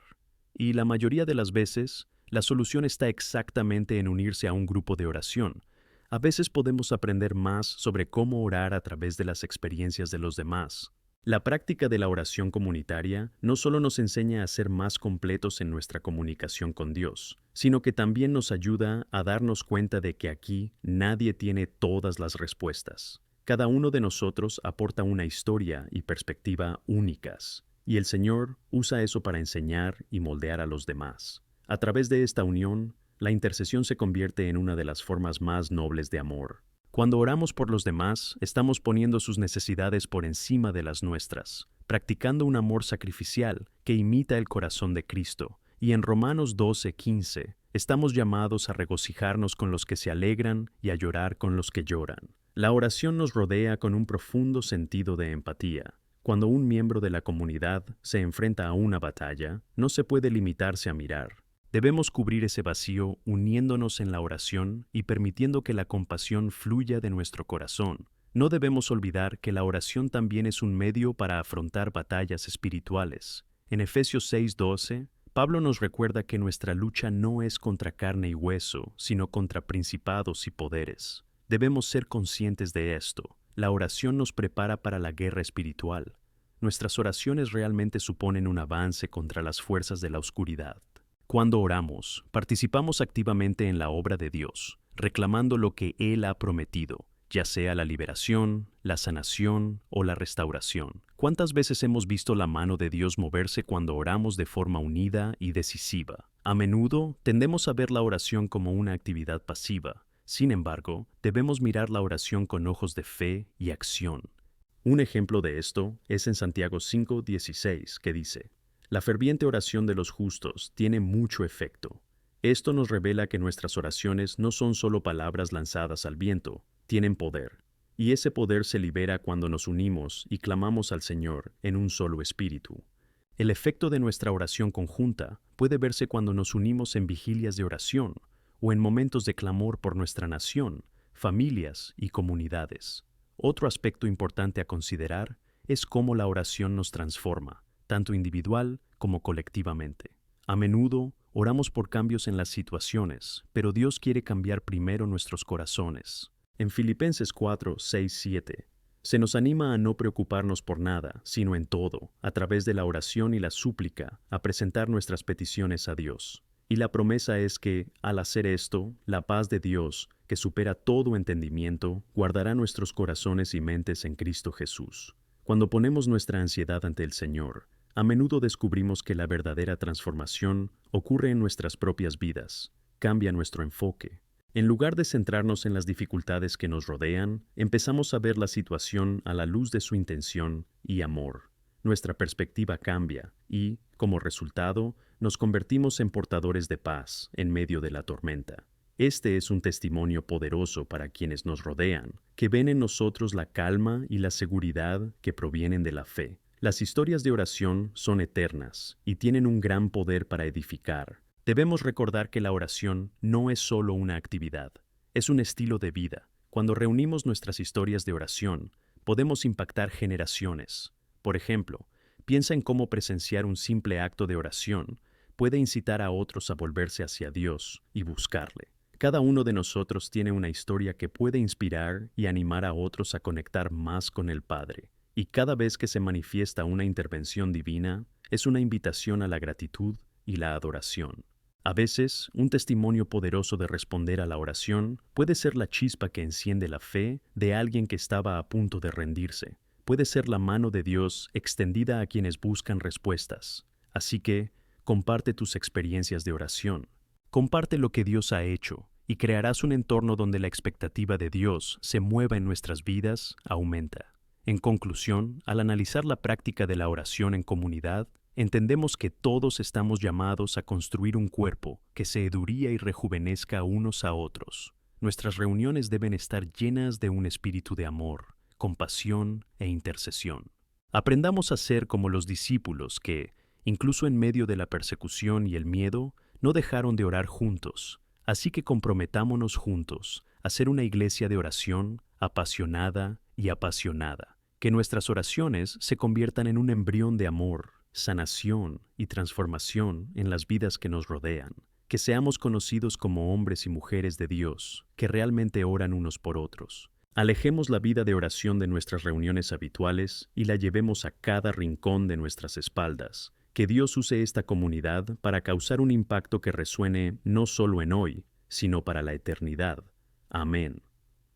Y la mayoría de las veces, la solución está exactamente en unirse a un grupo de oración. A veces podemos aprender más sobre cómo orar a través de las experiencias de los demás. La práctica de la oración comunitaria no solo nos enseña a ser más completos en nuestra comunicación con Dios, sino que también nos ayuda a darnos cuenta de que aquí nadie tiene todas las respuestas. Cada uno de nosotros aporta una historia y perspectiva únicas, y el Señor usa eso para enseñar y moldear a los demás. A través de esta unión, la intercesión se convierte en una de las formas más nobles de amor. Cuando oramos por los demás, estamos poniendo sus necesidades por encima de las nuestras, practicando un amor sacrificial que imita el corazón de Cristo. Y en Romanos 12:15, estamos llamados a regocijarnos con los que se alegran y a llorar con los que lloran. La oración nos rodea con un profundo sentido de empatía. Cuando un miembro de la comunidad se enfrenta a una batalla, no se puede limitarse a mirar. Debemos cubrir ese vacío uniéndonos en la oración y permitiendo que la compasión fluya de nuestro corazón. No debemos olvidar que la oración también es un medio para afrontar batallas espirituales. En Efesios 6:12, Pablo nos recuerda que nuestra lucha no es contra carne y hueso, sino contra principados y poderes. Debemos ser conscientes de esto. La oración nos prepara para la guerra espiritual. Nuestras oraciones realmente suponen un avance contra las fuerzas de la oscuridad. Cuando oramos, participamos activamente en la obra de Dios, reclamando lo que Él ha prometido, ya sea la liberación, la sanación o la restauración. ¿Cuántas veces hemos visto la mano de Dios moverse cuando oramos de forma unida y decisiva? A menudo tendemos a ver la oración como una actividad pasiva. Sin embargo, debemos mirar la oración con ojos de fe y acción. Un ejemplo de esto es en Santiago 5:16, que dice: La ferviente oración de los justos tiene mucho efecto. Esto nos revela que nuestras oraciones no son solo palabras lanzadas al viento, tienen poder. Y ese poder se libera cuando nos unimos y clamamos al Señor en un solo espíritu. El efecto de nuestra oración conjunta puede verse cuando nos unimos en vigilias de oración o en momentos de clamor por nuestra nación, familias y comunidades. Otro aspecto importante a considerar es cómo la oración nos transforma, tanto individual como colectivamente. A menudo oramos por cambios en las situaciones, pero Dios quiere cambiar primero nuestros corazones. En Filipenses 4:6-7, se nos anima a no preocuparnos por nada, sino en todo, a través de la oración y la súplica, a presentar nuestras peticiones a Dios. Y la promesa es que, al hacer esto, la paz de Dios, que supera todo entendimiento, guardará nuestros corazones y mentes en Cristo Jesús. Cuando ponemos nuestra ansiedad ante el Señor, a menudo descubrimos que la verdadera transformación ocurre en nuestras propias vidas, cambia nuestro enfoque. En lugar de centrarnos en las dificultades que nos rodean, empezamos a ver la situación a la luz de su intención y amor. Nuestra perspectiva cambia y, como resultado, nos convertimos en portadores de paz en medio de la tormenta. Este es un testimonio poderoso para quienes nos rodean, que ven en nosotros la calma y la seguridad que provienen de la fe. Las historias de oración son eternas y tienen un gran poder para edificar. Debemos recordar que la oración no es solo una actividad, es un estilo de vida. Cuando reunimos nuestras historias de oración, podemos impactar generaciones. Por ejemplo, piensa en cómo presenciar un simple acto de oración puede incitar a otros a volverse hacia Dios y buscarle. Cada uno de nosotros tiene una historia que puede inspirar y animar a otros a conectar más con el Padre. Y cada vez que se manifiesta una intervención divina, es una invitación a la gratitud y la adoración. A veces, un testimonio poderoso de responder a la oración puede ser la chispa que enciende la fe de alguien que estaba a punto de rendirse. Puede ser la mano de Dios extendida a quienes buscan respuestas. Así que, comparte tus experiencias de oración. Comparte lo que Dios ha hecho y crearás un entorno donde la expectativa de Dios se mueva en nuestras vidas, aumenta. En conclusión, al analizar la práctica de la oración en comunidad, entendemos que todos estamos llamados a construir un cuerpo que se eduría y rejuvenezca unos a otros. Nuestras reuniones deben estar llenas de un espíritu de amor, compasión e intercesión. Aprendamos a ser como los discípulos que, incluso en medio de la persecución y el miedo, no dejaron de orar juntos. Así que comprometámonos juntos a ser una iglesia de oración apasionada y apasionada. Que nuestras oraciones se conviertan en un embrión de amor, sanación y transformación en las vidas que nos rodean. Que seamos conocidos como hombres y mujeres de Dios, que realmente oran unos por otros. Alejemos la vida de oración de nuestras reuniones habituales y la llevemos a cada rincón de nuestras espaldas. Que Dios use esta comunidad para causar un impacto que resuene no solo en hoy, sino para la eternidad. Amén.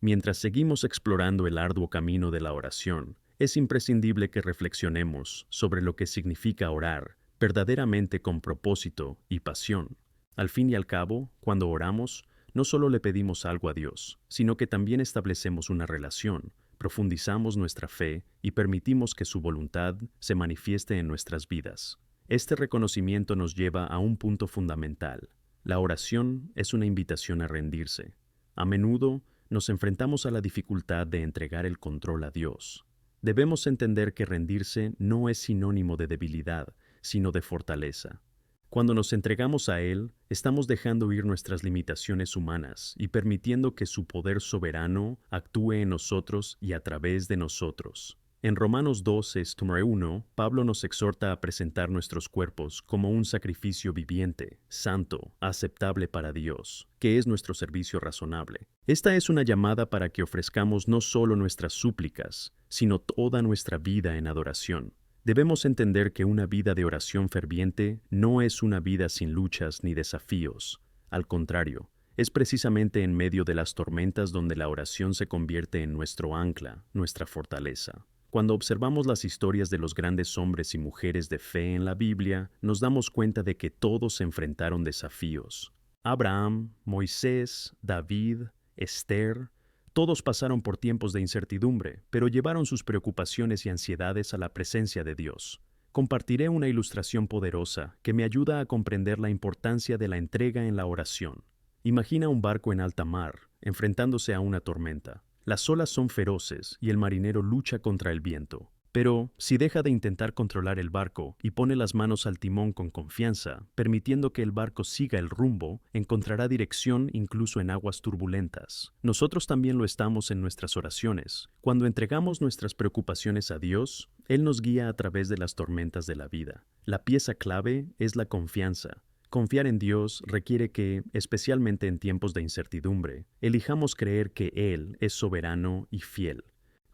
Mientras seguimos explorando el arduo camino de la oración, es imprescindible que reflexionemos sobre lo que significa orar verdaderamente con propósito y pasión. Al fin y al cabo, cuando oramos, no solo le pedimos algo a Dios, sino que también establecemos una relación, profundizamos nuestra fe y permitimos que su voluntad se manifieste en nuestras vidas. Este reconocimiento nos lleva a un punto fundamental. La oración es una invitación a rendirse. A menudo nos enfrentamos a la dificultad de entregar el control a Dios. Debemos entender que rendirse no es sinónimo de debilidad, sino de fortaleza. Cuando nos entregamos a Él, estamos dejando ir nuestras limitaciones humanas y permitiendo que su poder soberano actúe en nosotros y a través de nosotros. En Romanos 12:1, Pablo nos exhorta a presentar nuestros cuerpos como un sacrificio viviente, santo, aceptable para Dios, que es nuestro servicio razonable. Esta es una llamada para que ofrezcamos no solo nuestras súplicas, sino toda nuestra vida en adoración. Debemos entender que una vida de oración ferviente no es una vida sin luchas ni desafíos. Al contrario, es precisamente en medio de las tormentas donde la oración se convierte en nuestro ancla, nuestra fortaleza. Cuando observamos las historias de los grandes hombres y mujeres de fe en la Biblia, nos damos cuenta de que todos enfrentaron desafíos. Abraham, Moisés, David, Esther, todos pasaron por tiempos de incertidumbre, pero llevaron sus preocupaciones y ansiedades a la presencia de Dios. Compartiré una ilustración poderosa que me ayuda a comprender la importancia de la entrega en la oración. Imagina un barco en alta mar, enfrentándose a una tormenta. Las olas son feroces y el marinero lucha contra el viento. Pero, si deja de intentar controlar el barco y pone las manos al timón con confianza, permitiendo que el barco siga el rumbo, encontrará dirección incluso en aguas turbulentas. Nosotros también lo estamos en nuestras oraciones. Cuando entregamos nuestras preocupaciones a Dios, Él nos guía a través de las tormentas de la vida. La pieza clave es la confianza. Confiar en Dios requiere que, especialmente en tiempos de incertidumbre, elijamos creer que Él es soberano y fiel.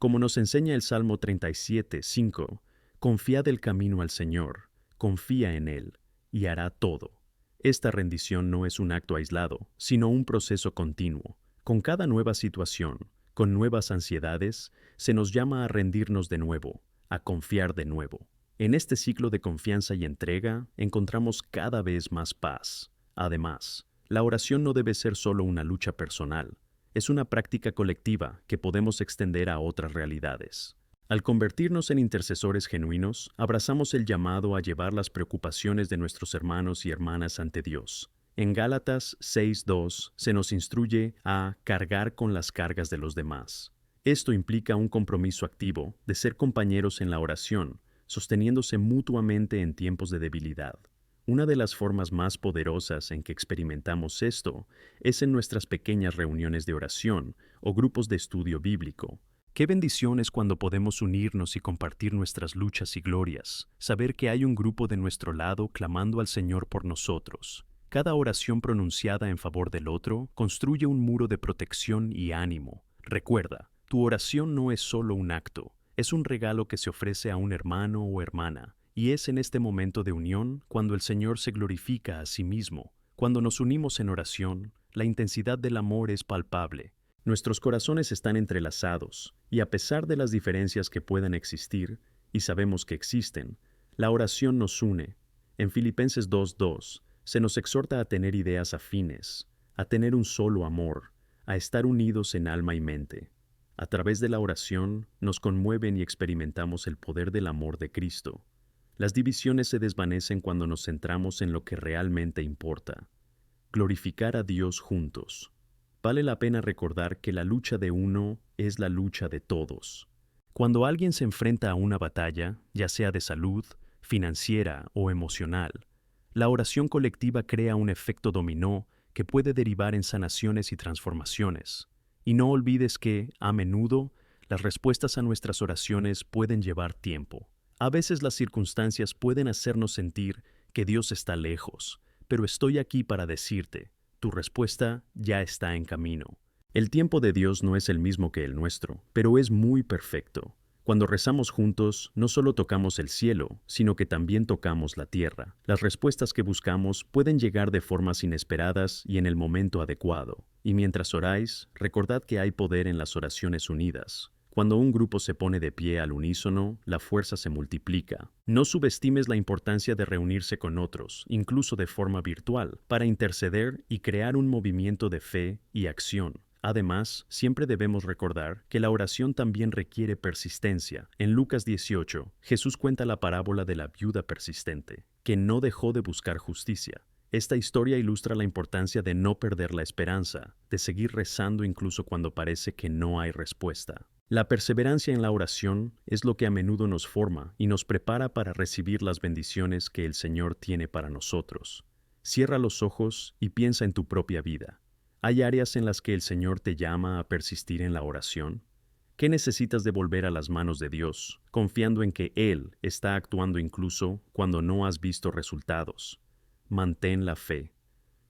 Como nos enseña el Salmo 37:5, confiad el camino al Señor, confía en Él, y hará todo. Esta rendición no es un acto aislado, sino un proceso continuo. Con cada nueva situación, con nuevas ansiedades, se nos llama a rendirnos de nuevo, a confiar de nuevo. En este ciclo de confianza y entrega encontramos cada vez más paz. Además, la oración no debe ser solo una lucha personal, es una práctica colectiva que podemos extender a otras realidades. Al convertirnos en intercesores genuinos, abrazamos el llamado a llevar las preocupaciones de nuestros hermanos y hermanas ante Dios. En Gálatas 6:2 se nos instruye a cargar con las cargas de los demás. Esto implica un compromiso activo de ser compañeros en la oración, sosteniéndose mutuamente en tiempos de debilidad. Una de las formas más poderosas en que experimentamos esto es en nuestras pequeñas reuniones de oración o grupos de estudio bíblico. Qué bendición es cuando podemos unirnos y compartir nuestras luchas y glorias, saber que hay un grupo de nuestro lado clamando al Señor por nosotros. Cada oración pronunciada en favor del otro construye un muro de protección y ánimo. Recuerda, tu oración no es solo un acto, es un regalo que se ofrece a un hermano o hermana, y es en este momento de unión cuando el Señor se glorifica a sí mismo. Cuando nos unimos en oración, la intensidad del amor es palpable. Nuestros corazones están entrelazados, y a pesar de las diferencias que puedan existir, y sabemos que existen, la oración nos une. En Filipenses 2:2 se nos exhorta a tener ideas afines, a tener un solo amor, a estar unidos en alma y mente. A través de la oración nos conmueven y experimentamos el poder del amor de Cristo. Las divisiones se desvanecen cuando nos centramos en lo que realmente importa: glorificar a Dios juntos. Vale la pena recordar que la lucha de uno es la lucha de todos. Cuando alguien se enfrenta a una batalla, ya sea de salud, financiera o emocional, la oración colectiva crea un efecto dominó que puede derivar en sanaciones y transformaciones. Y no olvides que, a menudo, las respuestas a nuestras oraciones pueden llevar tiempo. A veces las circunstancias pueden hacernos sentir que Dios está lejos, pero estoy aquí para decirte, tu respuesta ya está en camino. El tiempo de Dios no es el mismo que el nuestro, pero es muy perfecto. Cuando rezamos juntos, no solo tocamos el cielo, sino que también tocamos la tierra. Las respuestas que buscamos pueden llegar de formas inesperadas y en el momento adecuado. Y mientras oráis, recordad que hay poder en las oraciones unidas. Cuando un grupo se pone de pie al unísono, la fuerza se multiplica. No subestimes la importancia de reunirse con otros, incluso de forma virtual, para interceder y crear un movimiento de fe y acción. Además, siempre debemos recordar que la oración también requiere persistencia. En Lucas 18, Jesús cuenta la parábola de la viuda persistente, que no dejó de buscar justicia. Esta historia ilustra la importancia de no perder la esperanza, de seguir rezando incluso cuando parece que no hay respuesta. La perseverancia en la oración es lo que a menudo nos forma y nos prepara para recibir las bendiciones que el Señor tiene para nosotros. Cierra los ojos y piensa en tu propia vida. ¿Hay áreas en las que el Señor te llama a persistir en la oración? ¿Qué necesitas devolver a las manos de Dios, confiando en que Él está actuando incluso cuando no has visto resultados? Mantén la fe.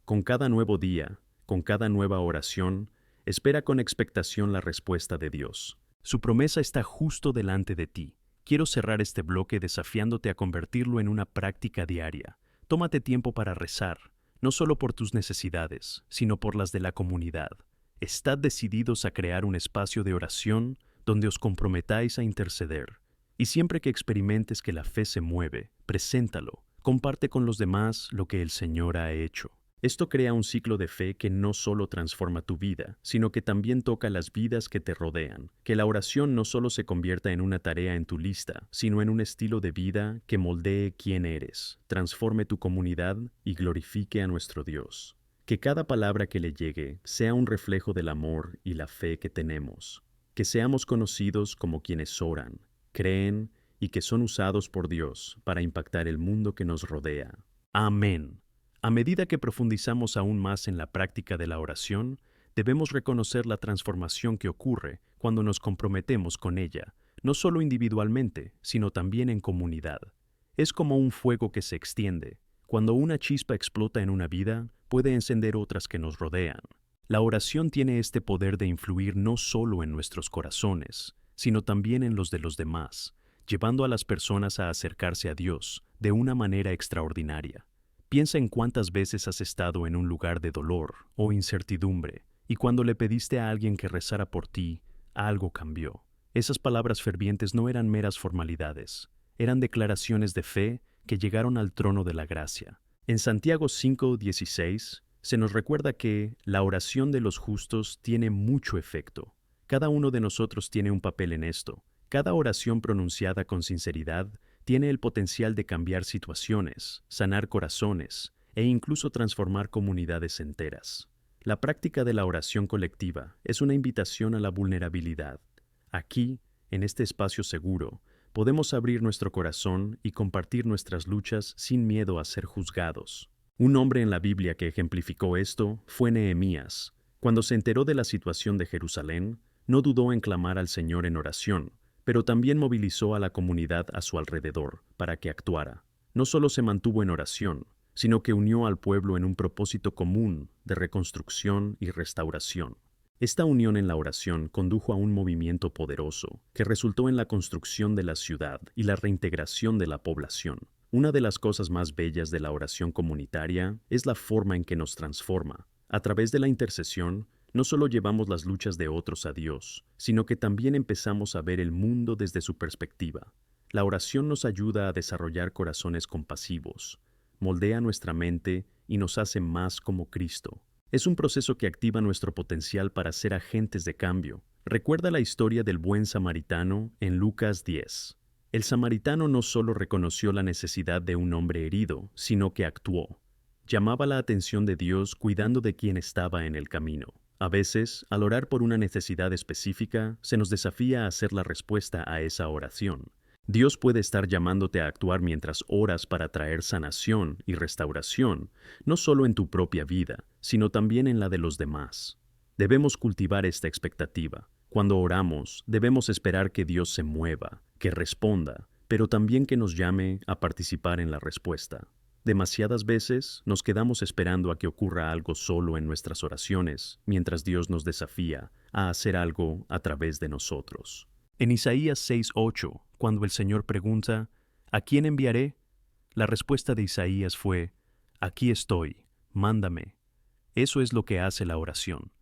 Con cada nuevo día, con cada nueva oración, espera con expectación la respuesta de Dios. Su promesa está justo delante de ti. Quiero cerrar este bloque desafiándote a convertirlo en una práctica diaria. Tómate tiempo para rezar, no solo por tus necesidades, sino por las de la comunidad. Estad decididos a crear un espacio de oración donde os comprometáis a interceder. Y siempre que experimentes que la fe se mueve, preséntalo. Comparte con los demás lo que el Señor ha hecho. Esto crea un ciclo de fe que no solo transforma tu vida, sino que también toca las vidas que te rodean. Que la oración no solo se convierta en una tarea en tu lista, sino en un estilo de vida que moldee quién eres, transforme tu comunidad y glorifique a nuestro Dios. Que cada palabra que le llegue sea un reflejo del amor y la fe que tenemos. Que seamos conocidos como quienes oran, creen y que son usados por Dios para impactar el mundo que nos rodea. Amén. A medida que profundizamos aún más en la práctica de la oración, debemos reconocer la transformación que ocurre cuando nos comprometemos con ella, no solo individualmente, sino también en comunidad. Es como un fuego que se extiende. Cuando una chispa explota en una vida, puede encender otras que nos rodean. La oración tiene este poder de influir no solo en nuestros corazones, sino también en los de los demás, llevando a las personas a acercarse a Dios de una manera extraordinaria. Piensa en cuántas veces has estado en un lugar de dolor o incertidumbre y cuando le pediste a alguien que rezara por ti, algo cambió. Esas palabras fervientes no eran meras formalidades, eran declaraciones de fe que llegaron al trono de la gracia. En Santiago 5:16 se nos recuerda que la oración de los justos tiene mucho efecto. Cada uno de nosotros tiene un papel en esto. Cada oración pronunciada con sinceridad tiene el potencial de cambiar situaciones, sanar corazones e incluso transformar comunidades enteras. La práctica de la oración colectiva es una invitación a la vulnerabilidad. Aquí, en este espacio seguro, podemos abrir nuestro corazón y compartir nuestras luchas sin miedo a ser juzgados. Un hombre en la Biblia que ejemplificó esto fue Nehemías. Cuando se enteró de la situación de Jerusalén, no dudó en clamar al Señor en oración, pero también movilizó a la comunidad a su alrededor para que actuara. No solo se mantuvo en oración, sino que unió al pueblo en un propósito común de reconstrucción y restauración. Esta unión en la oración condujo a un movimiento poderoso que resultó en la construcción de la ciudad y la reintegración de la población. Una de las cosas más bellas de la oración comunitaria es la forma en que nos transforma. A través de la intercesión, no solo llevamos las luchas de otros a Dios, sino que también empezamos a ver el mundo desde su perspectiva. La oración nos ayuda a desarrollar corazones compasivos, moldea nuestra mente y nos hace más como Cristo. Es un proceso que activa nuestro potencial para ser agentes de cambio. Recuerda la historia del buen samaritano en Lucas 10. El samaritano no solo reconoció la necesidad de un hombre herido, sino que actuó. Llamaba la atención de Dios cuidando de quien estaba en el camino. A veces, al orar por una necesidad específica, se nos desafía a hacer la respuesta a esa oración. Dios puede estar llamándote a actuar mientras oras para traer sanación y restauración, no solo en tu propia vida, sino también en la de los demás. Debemos cultivar esta expectativa. Cuando oramos, debemos esperar que Dios se mueva, que responda, pero también que nos llame a participar en la respuesta. Demasiadas veces nos quedamos esperando a que ocurra algo solo en nuestras oraciones, mientras Dios nos desafía a hacer algo a través de nosotros. En Isaías 6:8, cuando el Señor pregunta, ¿a quién enviaré? La respuesta de Isaías fue, aquí estoy, mándame. Eso es lo que hace la oración.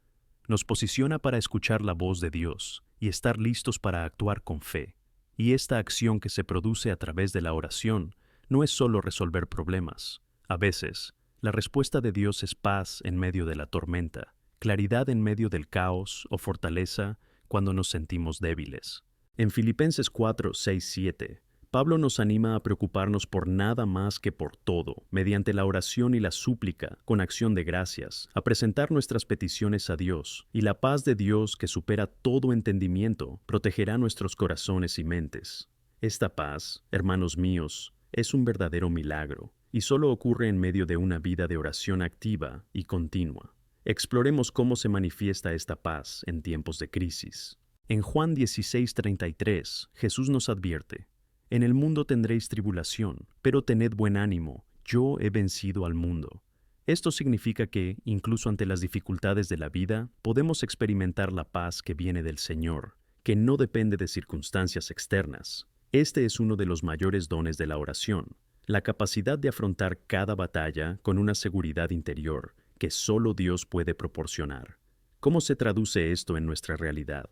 Nos posiciona para escuchar la voz de Dios y estar listos para actuar con fe. Y esta acción que se produce a través de la oración no es solo resolver problemas. A veces, la respuesta de Dios es paz en medio de la tormenta, claridad en medio del caos o fortaleza cuando nos sentimos débiles. En Filipenses 4:6-7, Pablo nos anima a preocuparnos por nada más que por todo, mediante la oración y la súplica, con acción de gracias, a presentar nuestras peticiones a Dios, y la paz de Dios que supera todo entendimiento, protegerá nuestros corazones y mentes. Esta paz, hermanos míos, es un verdadero milagro, y solo ocurre en medio de una vida de oración activa y continua. Exploremos cómo se manifiesta esta paz en tiempos de crisis. En Juan 16:33, Jesús nos advierte: En el mundo tendréis tribulación, pero tened buen ánimo, yo he vencido al mundo. Esto significa que, incluso ante las dificultades de la vida, podemos experimentar la paz que viene del Señor, que no depende de circunstancias externas. Este es uno de los mayores dones de la oración, la capacidad de afrontar cada batalla con una seguridad interior que solo Dios puede proporcionar. ¿Cómo se traduce esto en nuestra realidad?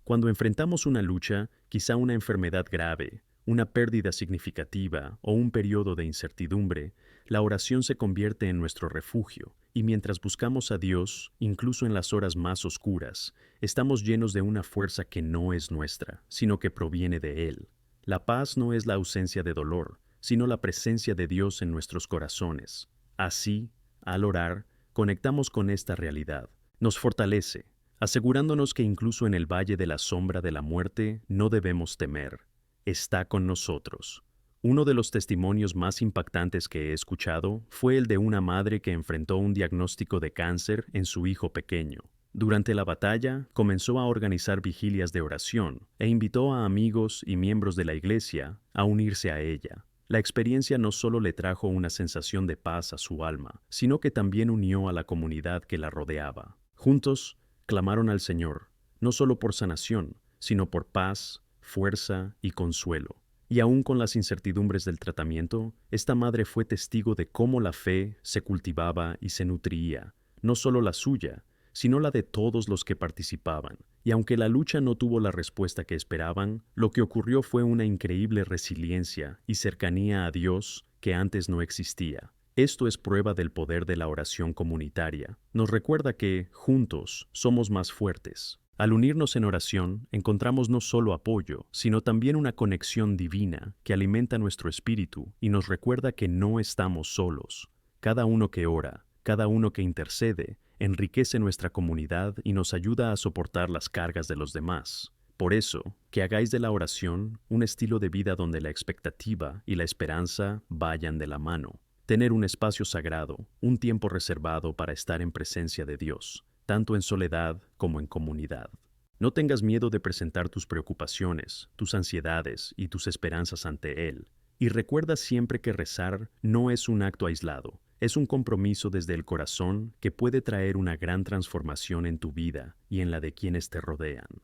Cuando enfrentamos una lucha, quizá una enfermedad grave, una pérdida significativa o un periodo de incertidumbre, la oración se convierte en nuestro refugio, y mientras buscamos a Dios, incluso en las horas más oscuras, estamos llenos de una fuerza que no es nuestra, sino que proviene de Él. La paz no es la ausencia de dolor, sino la presencia de Dios en nuestros corazones. Así, al orar, conectamos con esta realidad. Nos fortalece, asegurándonos que incluso en el valle de la sombra de la muerte no debemos temer. Está con nosotros. Uno de los testimonios más impactantes que he escuchado fue el de una madre que enfrentó un diagnóstico de cáncer en su hijo pequeño. Durante la batalla, comenzó a organizar vigilias de oración e invitó a amigos y miembros de la iglesia a unirse a ella. La experiencia no solo le trajo una sensación de paz a su alma, sino que también unió a la comunidad que la rodeaba. Juntos, clamaron al Señor, no solo por sanación, sino por paz, fuerza y consuelo. Y aún con las incertidumbres del tratamiento, esta madre fue testigo de cómo la fe se cultivaba y se nutría, no solo la suya, sino la de todos los que participaban. Y aunque la lucha no tuvo la respuesta que esperaban, lo que ocurrió fue una increíble resiliencia y cercanía a Dios que antes no existía. Esto es prueba del poder de la oración comunitaria. Nos recuerda que, juntos, somos más fuertes. Al unirnos en oración, encontramos no solo apoyo, sino también una conexión divina que alimenta nuestro espíritu y nos recuerda que no estamos solos. Cada uno que ora, cada uno que intercede, enriquece nuestra comunidad y nos ayuda a soportar las cargas de los demás. Por eso, que hagáis de la oración un estilo de vida donde la expectativa y la esperanza vayan de la mano. Tener un espacio sagrado, un tiempo reservado para estar en presencia de Dios, tanto en soledad como en comunidad. No tengas miedo de presentar tus preocupaciones, tus ansiedades y tus esperanzas ante Él. Y recuerda siempre que rezar no es un acto aislado, es un compromiso desde el corazón que puede traer una gran transformación en tu vida y en la de quienes te rodean.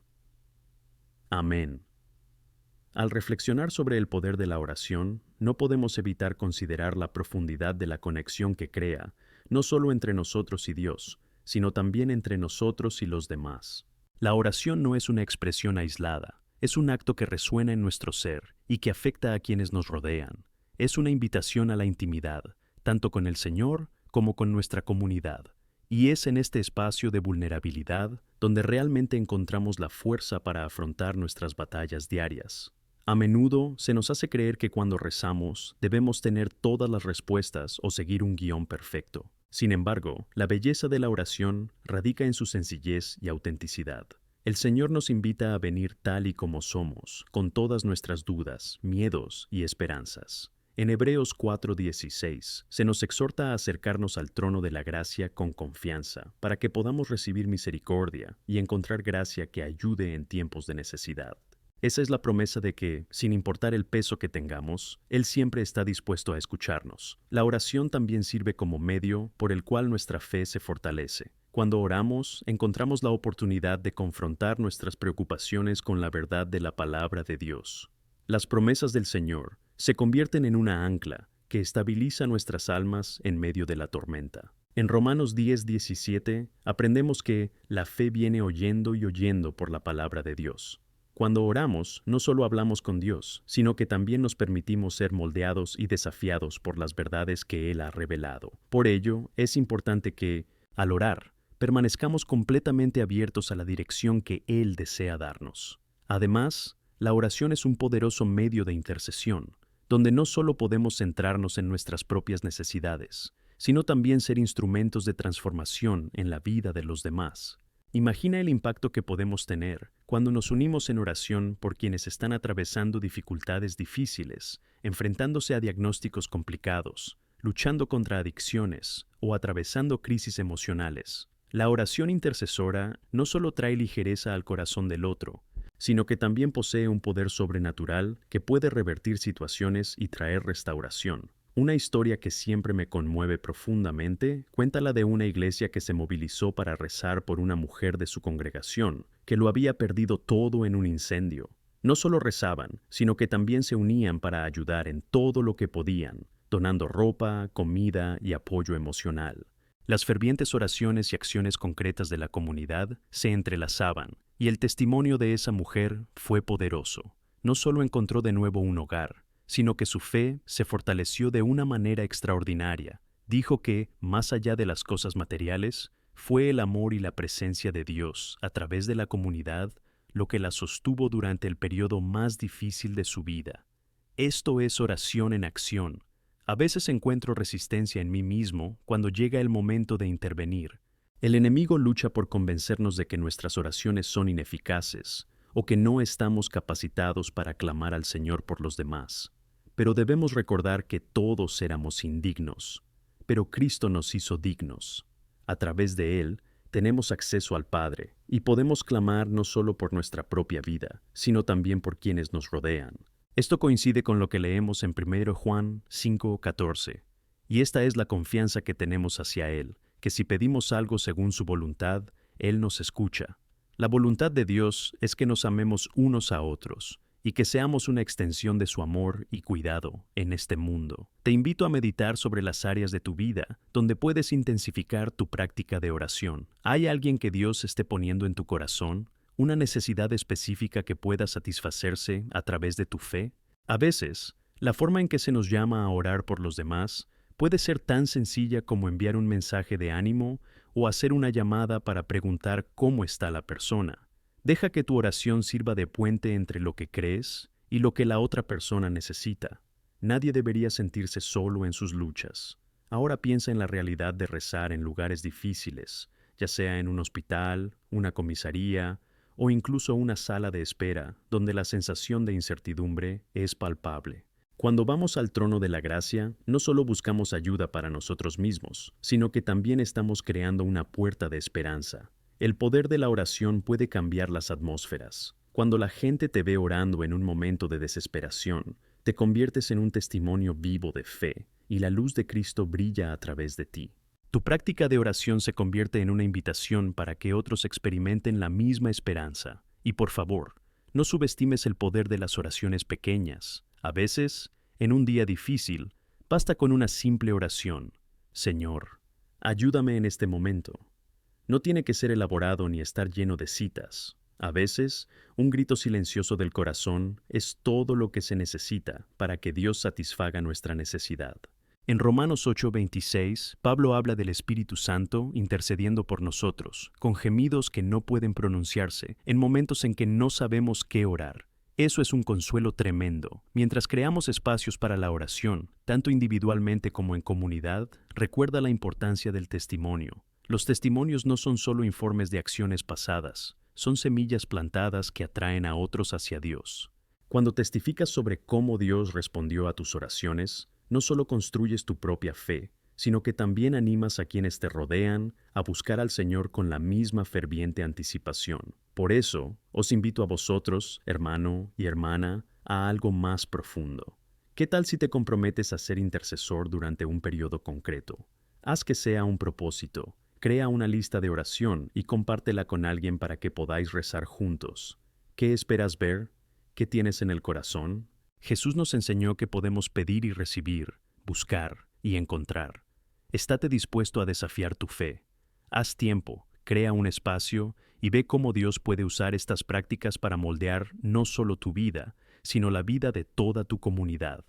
Amén. Al reflexionar sobre el poder de la oración, no podemos evitar considerar la profundidad de la conexión que crea, no solo entre nosotros y Dios, sino también entre nosotros y los demás. La oración no es una expresión aislada, es un acto que resuena en nuestro ser y que afecta a quienes nos rodean. Es una invitación a la intimidad, tanto con el Señor como con nuestra comunidad. Y es en este espacio de vulnerabilidad donde realmente encontramos la fuerza para afrontar nuestras batallas diarias. A menudo se nos hace creer que cuando rezamos debemos tener todas las respuestas o seguir un guión perfecto. Sin embargo, la belleza de la oración radica en su sencillez y autenticidad. El Señor nos invita a venir tal y como somos, con todas nuestras dudas, miedos y esperanzas. En Hebreos 4:16 se nos exhorta a acercarnos al trono de la gracia con confianza, para que podamos recibir misericordia y encontrar gracia que ayude en tiempos de necesidad. Esa es la promesa de que, sin importar el peso que tengamos, Él siempre está dispuesto a escucharnos. La oración también sirve como medio por el cual nuestra fe se fortalece. Cuando oramos, encontramos la oportunidad de confrontar nuestras preocupaciones con la verdad de la palabra de Dios. Las promesas del Señor se convierten en una ancla que estabiliza nuestras almas en medio de la tormenta. En Romanos 10:17 aprendemos que la fe viene oyendo y oyendo por la palabra de Dios. Cuando oramos, no solo hablamos con Dios, sino que también nos permitimos ser moldeados y desafiados por las verdades que Él ha revelado. Por ello, es importante que, al orar, permanezcamos completamente abiertos a la dirección que Él desea darnos. Además, la oración es un poderoso medio de intercesión, donde no solo podemos centrarnos en nuestras propias necesidades, sino también ser instrumentos de transformación en la vida de los demás. Imagina el impacto que podemos tener cuando nos unimos en oración por quienes están atravesando dificultades difíciles, enfrentándose a diagnósticos complicados, luchando contra adicciones o atravesando crisis emocionales. La oración intercesora no solo trae ligereza al corazón del otro, sino que también posee un poder sobrenatural que puede revertir situaciones y traer restauración. Una historia que siempre me conmueve profundamente cuenta la de una iglesia que se movilizó para rezar por una mujer de su congregación, que lo había perdido todo en un incendio. No solo rezaban, sino que también se unían para ayudar en todo lo que podían, donando ropa, comida y apoyo emocional. Las fervientes oraciones y acciones concretas de la comunidad se entrelazaban, y el testimonio de esa mujer fue poderoso. No solo encontró de nuevo un hogar, sino que su fe se fortaleció de una manera extraordinaria. Dijo que, más allá de las cosas materiales, fue el amor y la presencia de Dios a través de la comunidad lo que la sostuvo durante el periodo más difícil de su vida. Esto es oración en acción. A veces encuentro resistencia en mí mismo cuando llega el momento de intervenir. El enemigo lucha por convencernos de que nuestras oraciones son ineficaces o que no estamos capacitados para clamar al Señor por los demás. Pero debemos recordar que todos éramos indignos, pero Cristo nos hizo dignos. A través de Él tenemos acceso al Padre y podemos clamar no solo por nuestra propia vida, sino también por quienes nos rodean. Esto coincide con lo que leemos en 1 Juan 5:14, y esta es la confianza que tenemos hacia Él, que si pedimos algo según su voluntad, Él nos escucha. La voluntad de Dios es que nos amemos unos a otros y que seamos una extensión de su amor y cuidado en este mundo. Te invito a meditar sobre las áreas de tu vida donde puedes intensificar tu práctica de oración. ¿Hay alguien que Dios esté poniendo en tu corazón? ¿Una necesidad específica que pueda satisfacerse a través de tu fe? A veces, la forma en que se nos llama a orar por los demás puede ser tan sencilla como enviar un mensaje de ánimo o hacer una llamada para preguntar cómo está la persona. Deja que tu oración sirva de puente entre lo que crees y lo que la otra persona necesita. Nadie debería sentirse solo en sus luchas. Ahora piensa en la realidad de rezar en lugares difíciles, ya sea en un hospital, una comisaría o incluso una sala de espera, donde la sensación de incertidumbre es palpable. Cuando vamos al trono de la gracia, no solo buscamos ayuda para nosotros mismos, sino que también estamos creando una puerta de esperanza. El poder de la oración puede cambiar las atmósferas. Cuando la gente te ve orando en un momento de desesperación, te conviertes en un testimonio vivo de fe, y la luz de Cristo brilla a través de ti. Tu práctica de oración se convierte en una invitación para que otros experimenten la misma esperanza. Y por favor, no subestimes el poder de las oraciones pequeñas. A veces, en un día difícil, basta con una simple oración. Señor, ayúdame en este momento. No tiene que ser elaborado ni estar lleno de citas. A veces, un grito silencioso del corazón es todo lo que se necesita para que Dios satisfaga nuestra necesidad. En Romanos 8:26, Pablo habla del Espíritu Santo intercediendo por nosotros, con gemidos que no pueden pronunciarse, en momentos en que no sabemos qué orar. Eso es un consuelo tremendo. Mientras creamos espacios para la oración, tanto individualmente como en comunidad, recuerda la importancia del testimonio. Los testimonios no son solo informes de acciones pasadas, son semillas plantadas que atraen a otros hacia Dios. Cuando testificas sobre cómo Dios respondió a tus oraciones, no solo construyes tu propia fe, sino que también animas a quienes te rodean a buscar al Señor con la misma ferviente anticipación. Por eso, os invito a vosotros, hermano y hermana, a algo más profundo. ¿Qué tal si te comprometes a ser intercesor durante un periodo concreto? Haz que sea un propósito. Crea una lista de oración y compártela con alguien para que podáis rezar juntos. ¿Qué esperas ver? ¿Qué tienes en el corazón? Jesús nos enseñó que podemos pedir y recibir, buscar y encontrar. Estate dispuesto a desafiar tu fe. Haz tiempo, crea un espacio y ve cómo Dios puede usar estas prácticas para moldear no solo tu vida, sino la vida de toda tu comunidad.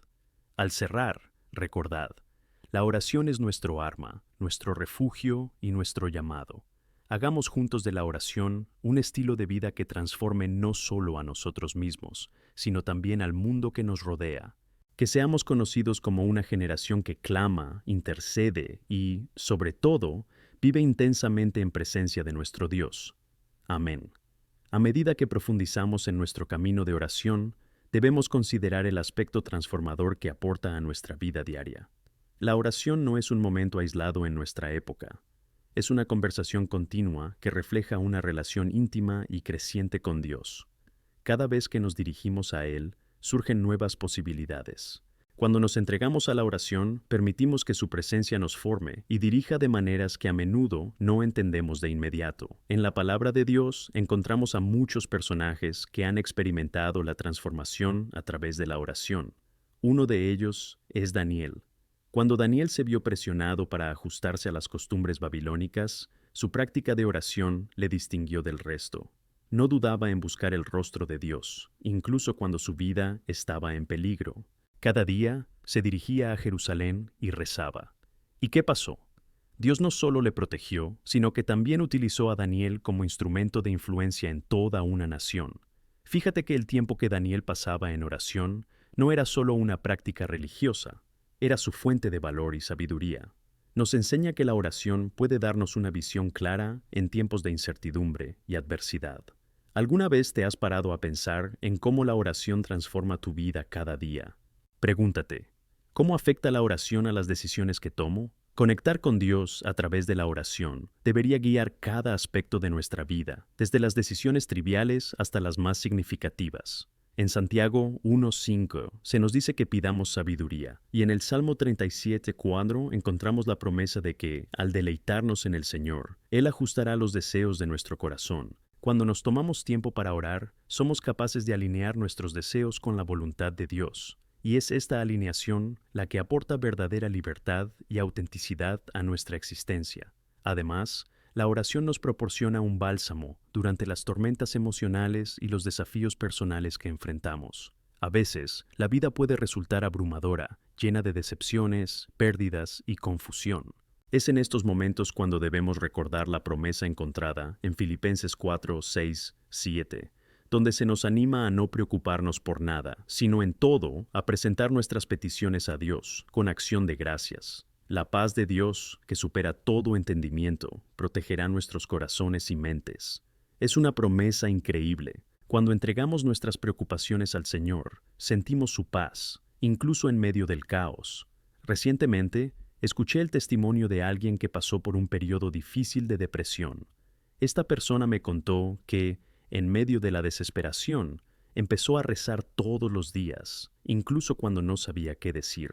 Al cerrar, recordad, la oración es nuestro arma, nuestro refugio y nuestro llamado. Hagamos juntos de la oración un estilo de vida que transforme no solo a nosotros mismos, sino también al mundo que nos rodea. Que seamos conocidos como una generación que clama, intercede y, sobre todo, vive intensamente en presencia de nuestro Dios. Amén. A medida que profundizamos en nuestro camino de oración, debemos considerar el aspecto transformador que aporta a nuestra vida diaria. La oración no es un momento aislado en nuestra época. Es una conversación continua que refleja una relación íntima y creciente con Dios. cada vez que nos dirigimos a Él, surgen nuevas posibilidades. Cuando nos entregamos a la oración, permitimos que su presencia nos forme y dirija de maneras que a menudo no entendemos de inmediato. En la palabra de Dios encontramos a muchos personajes que han experimentado la transformación a través de la oración. Uno de ellos es Daniel. Cuando Daniel se vio presionado para ajustarse a las costumbres babilónicas, su práctica de oración le distinguió del resto. No dudaba en buscar el rostro de Dios, incluso cuando su vida estaba en peligro. Cada día se dirigía a Jerusalén y rezaba. ¿Y qué pasó? Dios no solo le protegió, sino que también utilizó a Daniel como instrumento de influencia en toda una nación. Fíjate que el tiempo que Daniel pasaba en oración no era solo una práctica religiosa, era su fuente de valor y sabiduría. Nos enseña que la oración puede darnos una visión clara en tiempos de incertidumbre y adversidad. ¿Alguna vez te has parado a pensar en cómo la oración transforma tu vida cada día? Pregúntate, ¿cómo afecta la oración a las decisiones que tomo? Conectar con Dios a través de la oración debería guiar cada aspecto de nuestra vida, desde las decisiones triviales hasta las más significativas. En Santiago 1:5 se nos dice que pidamos sabiduría, y en el Salmo 37:4 encontramos la promesa de que, al deleitarnos en el Señor, Él ajustará los deseos de nuestro corazón. Cuando nos tomamos tiempo para orar, somos capaces de alinear nuestros deseos con la voluntad de Dios. Y es esta alineación la que aporta verdadera libertad y autenticidad a nuestra existencia. Además, la oración nos proporciona un bálsamo durante las tormentas emocionales y los desafíos personales que enfrentamos. A veces, la vida puede resultar abrumadora, llena de decepciones, pérdidas y confusión. Es en estos momentos cuando debemos recordar la promesa encontrada en Filipenses 4:6-7. Donde se nos anima a no preocuparnos por nada, sino en todo a presentar nuestras peticiones a Dios con acción de gracias. La paz de Dios, que supera todo entendimiento, protegerá nuestros corazones y mentes. Es una promesa increíble. Cuando entregamos nuestras preocupaciones al Señor, sentimos su paz, incluso en medio del caos. Recientemente, escuché el testimonio de alguien que pasó por un periodo difícil de depresión. Esta persona me contó que, en medio de la desesperación, empezó a rezar todos los días, incluso cuando no sabía qué decir.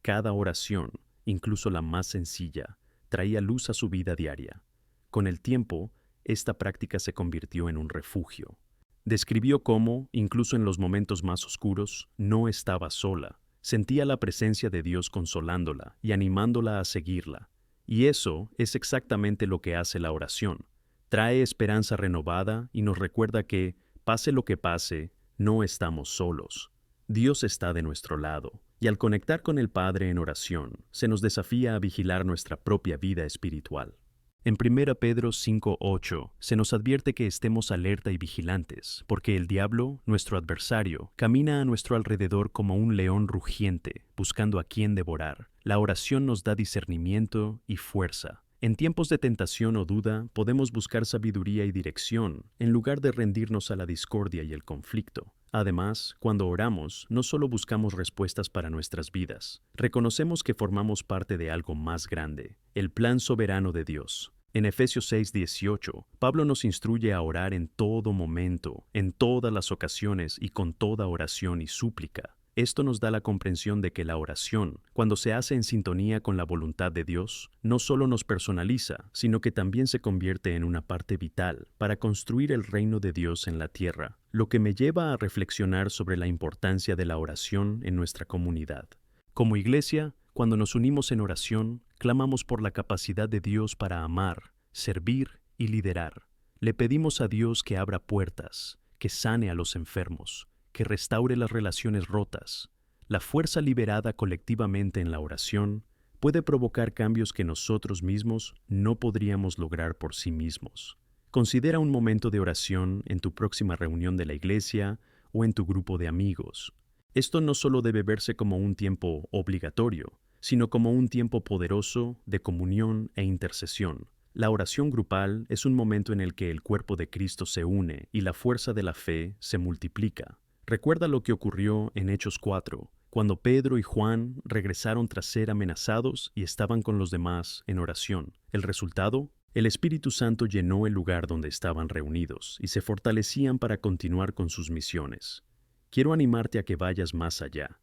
Cada oración, incluso la más sencilla, traía luz a su vida diaria. Con el tiempo, esta práctica se convirtió en un refugio. Describió cómo, incluso en los momentos más oscuros, no estaba sola. Sentía la presencia de Dios consolándola y animándola a seguirla. Y eso es exactamente lo que hace la oración. Trae esperanza renovada y nos recuerda que, pase lo que pase, no estamos solos. Dios está de nuestro lado, y al conectar con el Padre en oración, se nos desafía a vigilar nuestra propia vida espiritual. En 1 Pedro 5:8 se nos advierte que estemos alerta y vigilantes, porque el diablo, nuestro adversario, camina a nuestro alrededor como un león rugiente, buscando a quien devorar. La oración nos da discernimiento y fuerza. En tiempos de tentación o duda, podemos buscar sabiduría y dirección, en lugar de rendirnos a la discordia y el conflicto. Además, cuando oramos, no solo buscamos respuestas para nuestras vidas, reconocemos que formamos parte de algo más grande, el plan soberano de Dios. En Efesios 6:18, Pablo nos instruye a orar en todo momento, en todas las ocasiones y con toda oración y súplica. Esto nos da la comprensión de que la oración, cuando se hace en sintonía con la voluntad de Dios, no solo nos personaliza, sino que también se convierte en una parte vital para construir el reino de Dios en la tierra, lo que me lleva a reflexionar sobre la importancia de la oración en nuestra comunidad. Como iglesia, cuando nos unimos en oración, clamamos por la capacidad de Dios para amar, servir y liderar. Le pedimos a Dios que abra puertas, que sane a los enfermos, que restaure las relaciones rotas. La fuerza liberada colectivamente en la oración puede provocar cambios que nosotros mismos no podríamos lograr por sí mismos. Considera un momento de oración en tu próxima reunión de la iglesia o en tu grupo de amigos. Esto no solo debe verse como un tiempo obligatorio, sino como un tiempo poderoso de comunión e intercesión. La oración grupal es un momento en el que el cuerpo de Cristo se une y la fuerza de la fe se multiplica. Recuerda lo que ocurrió en Hechos 4, cuando Pedro y Juan regresaron tras ser amenazados y estaban con los demás en oración. El resultado, El Espíritu Santo llenó el lugar donde estaban reunidos y se fortalecían para continuar con sus misiones. Quiero animarte a que vayas más allá.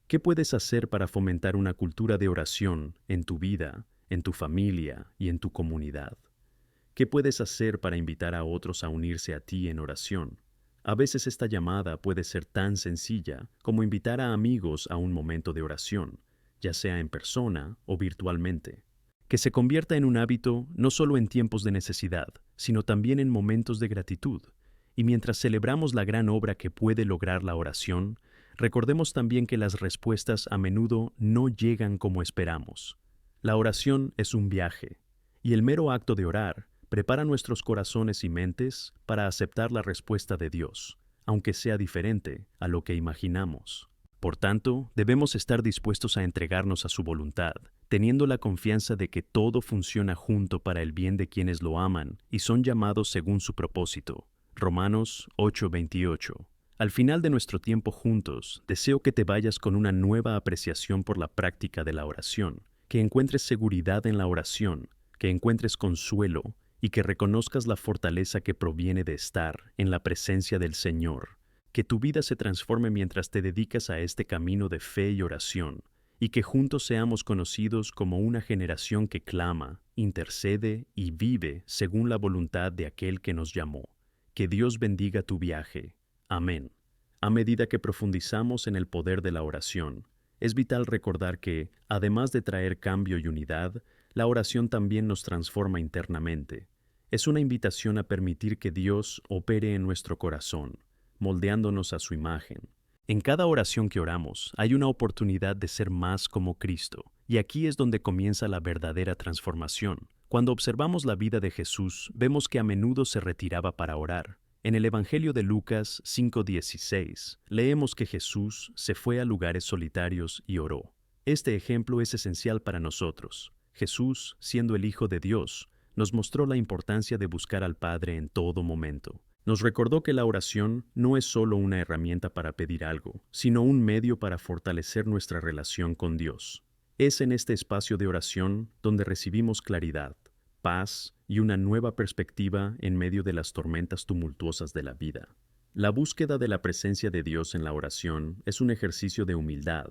¿Qué puedes hacer para fomentar una cultura de oración en tu vida, en tu familia y en tu comunidad? ¿Qué puedes hacer para invitar a otros a unirse a ti en oración? A veces esta llamada puede ser tan sencilla como invitar a amigos a un momento de oración, ya sea en persona o virtualmente. Que se convierta en un hábito no solo en tiempos de necesidad, sino también en momentos de gratitud. Y mientras celebramos la gran obra que puede lograr la oración, recordemos también que las respuestas a menudo no llegan como esperamos. La oración es un viaje, y el mero acto de orar prepara nuestros corazones y mentes para aceptar la respuesta de Dios, aunque sea diferente a lo que imaginamos. Por tanto, debemos estar dispuestos a entregarnos a su voluntad, teniendo la confianza de que todo funciona junto para el bien de quienes lo aman y son llamados según su propósito. Romanos 8:28. Al final de nuestro tiempo juntos, deseo que te vayas con una nueva apreciación por la práctica de la oración, que encuentres seguridad en la oración, que encuentres consuelo y que reconozcas la fortaleza que proviene de estar en la presencia del Señor. Que tu vida se transforme mientras te dedicas a este camino de fe y oración, y que juntos seamos conocidos como una generación que clama, intercede y vive según la voluntad de aquel que nos llamó. Que Dios bendiga tu viaje. Amén. A medida que profundizamos en el poder de la oración, es vital recordar que, además de traer cambio y unidad, la oración también nos transforma internamente. Es una invitación a permitir que Dios opere en nuestro corazón, moldeándonos a su imagen. En cada oración que oramos hay una oportunidad de ser más como Cristo, y aquí es donde comienza la verdadera transformación. Cuando observamos la vida de Jesús, vemos que a menudo se retiraba para orar. En el Evangelio de Lucas 5:16, leemos que Jesús se fue a lugares solitarios y oró. Este ejemplo es esencial para nosotros. Jesús, siendo el Hijo de Dios, nos mostró la importancia de buscar al Padre en todo momento. Nos recordó que la oración no es solo una herramienta para pedir algo, sino un medio para fortalecer nuestra relación con Dios. Es en este espacio de oración donde recibimos claridad, paz y una nueva perspectiva en medio de las tormentas tumultuosas de la vida. La búsqueda de la presencia de Dios en la oración es un ejercicio de humildad.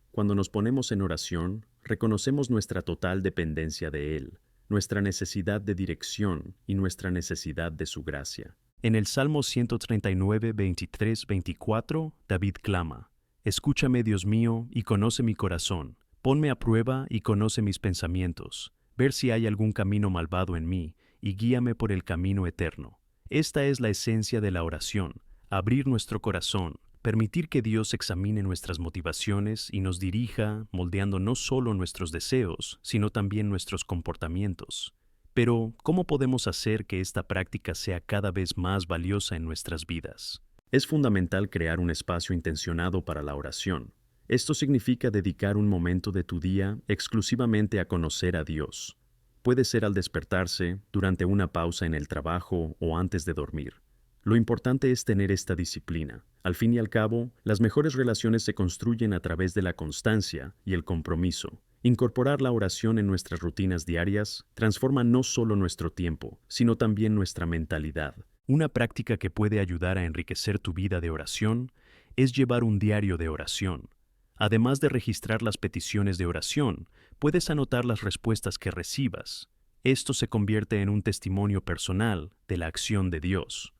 Cuando nos ponemos en oración, reconocemos nuestra total dependencia de Él, nuestra necesidad de dirección y nuestra necesidad de su gracia. En el Salmo 139, 23, 24, David clama: Escúchame, Dios mío, y conoce mi corazón. Ponme a prueba y conoce mis pensamientos. Ver si hay algún camino malvado en mí, y guíame por el camino eterno. Esta es la esencia de la oración: abrir nuestro corazón, permitir que Dios examine nuestras motivaciones y nos dirija, moldeando no solo nuestros deseos, sino también nuestros comportamientos. Pero, ¿cómo podemos hacer que esta práctica sea cada vez más valiosa en nuestras vidas? Es fundamental crear un espacio intencionado para la oración. Esto significa dedicar un momento de tu día exclusivamente a conocer a Dios. Puede ser al despertarse, durante una pausa en el trabajo o antes de dormir. Lo importante es tener esta disciplina. Al fin y al cabo, las mejores relaciones se construyen a través de la constancia y el compromiso. Incorporar la oración en nuestras rutinas diarias transforma no solo nuestro tiempo, sino también nuestra mentalidad. Una práctica que puede ayudar a enriquecer tu vida de oración es llevar un diario de oración. Además de registrar las peticiones de oración, puedes anotar las respuestas que recibas. Esto se convierte en un testimonio personal de la acción de Dios.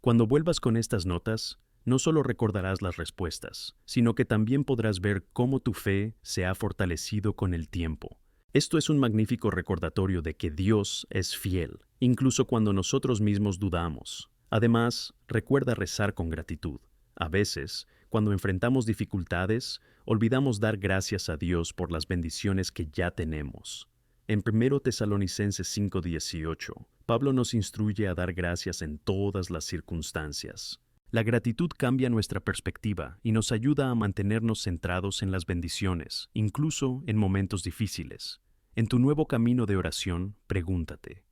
Cuando vuelvas con estas notas, no solo recordarás las respuestas, sino que también podrás ver cómo tu fe se ha fortalecido con el tiempo. Esto es un magnífico recordatorio de que Dios es fiel, incluso cuando nosotros mismos dudamos. Además, recuerda rezar con gratitud. A veces, cuando enfrentamos dificultades, olvidamos dar gracias a Dios por las bendiciones que ya tenemos. En 1 Tesalonicenses 5:18, Pablo nos instruye a dar gracias en todas las circunstancias. La gratitud cambia nuestra perspectiva y nos ayuda a mantenernos centrados en las bendiciones, incluso en momentos difíciles. En tu nuevo camino de oración, pregúntate: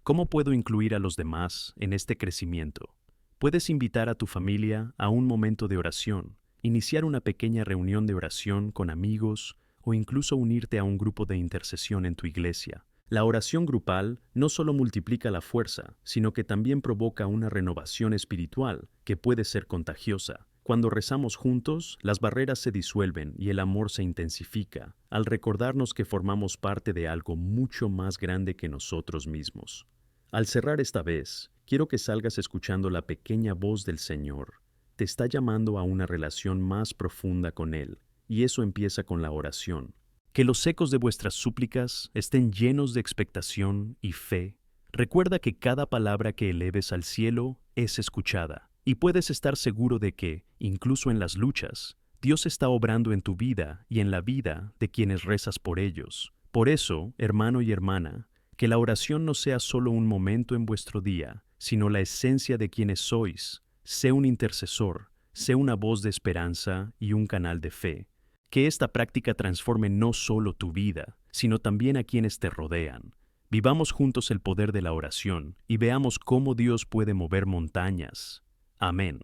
¿cómo puedo incluir a los demás en este crecimiento? Puedes invitar a tu familia a un momento de oración, iniciar una pequeña reunión de oración con amigos o incluso unirte a un grupo de intercesión en tu iglesia. La oración grupal no solo multiplica la fuerza, sino que también provoca una renovación espiritual que puede ser contagiosa. Cuando rezamos juntos, las barreras se disuelven y el amor se intensifica, al recordarnos que formamos parte de algo mucho más grande que nosotros mismos. Al cerrar esta vez, quiero que salgas escuchando la pequeña voz del Señor. Te está llamando a una relación más profunda con Él, y eso empieza con la oración. Que los ecos de vuestras súplicas estén llenos de expectación y fe. Recuerda que cada palabra que eleves al cielo es escuchada, y puedes estar seguro de que, incluso en las luchas, Dios está obrando en tu vida y en la vida de quienes rezas por ellos. Por eso, hermano y hermana, que la oración no sea solo un momento en vuestro día, sino la esencia de quienes sois. Sé un intercesor, sé una voz de esperanza y un canal de fe. Que esta práctica transforme no solo tu vida, sino también a quienes te rodean. Vivamos juntos el poder de la oración y veamos cómo Dios puede mover montañas. Amén.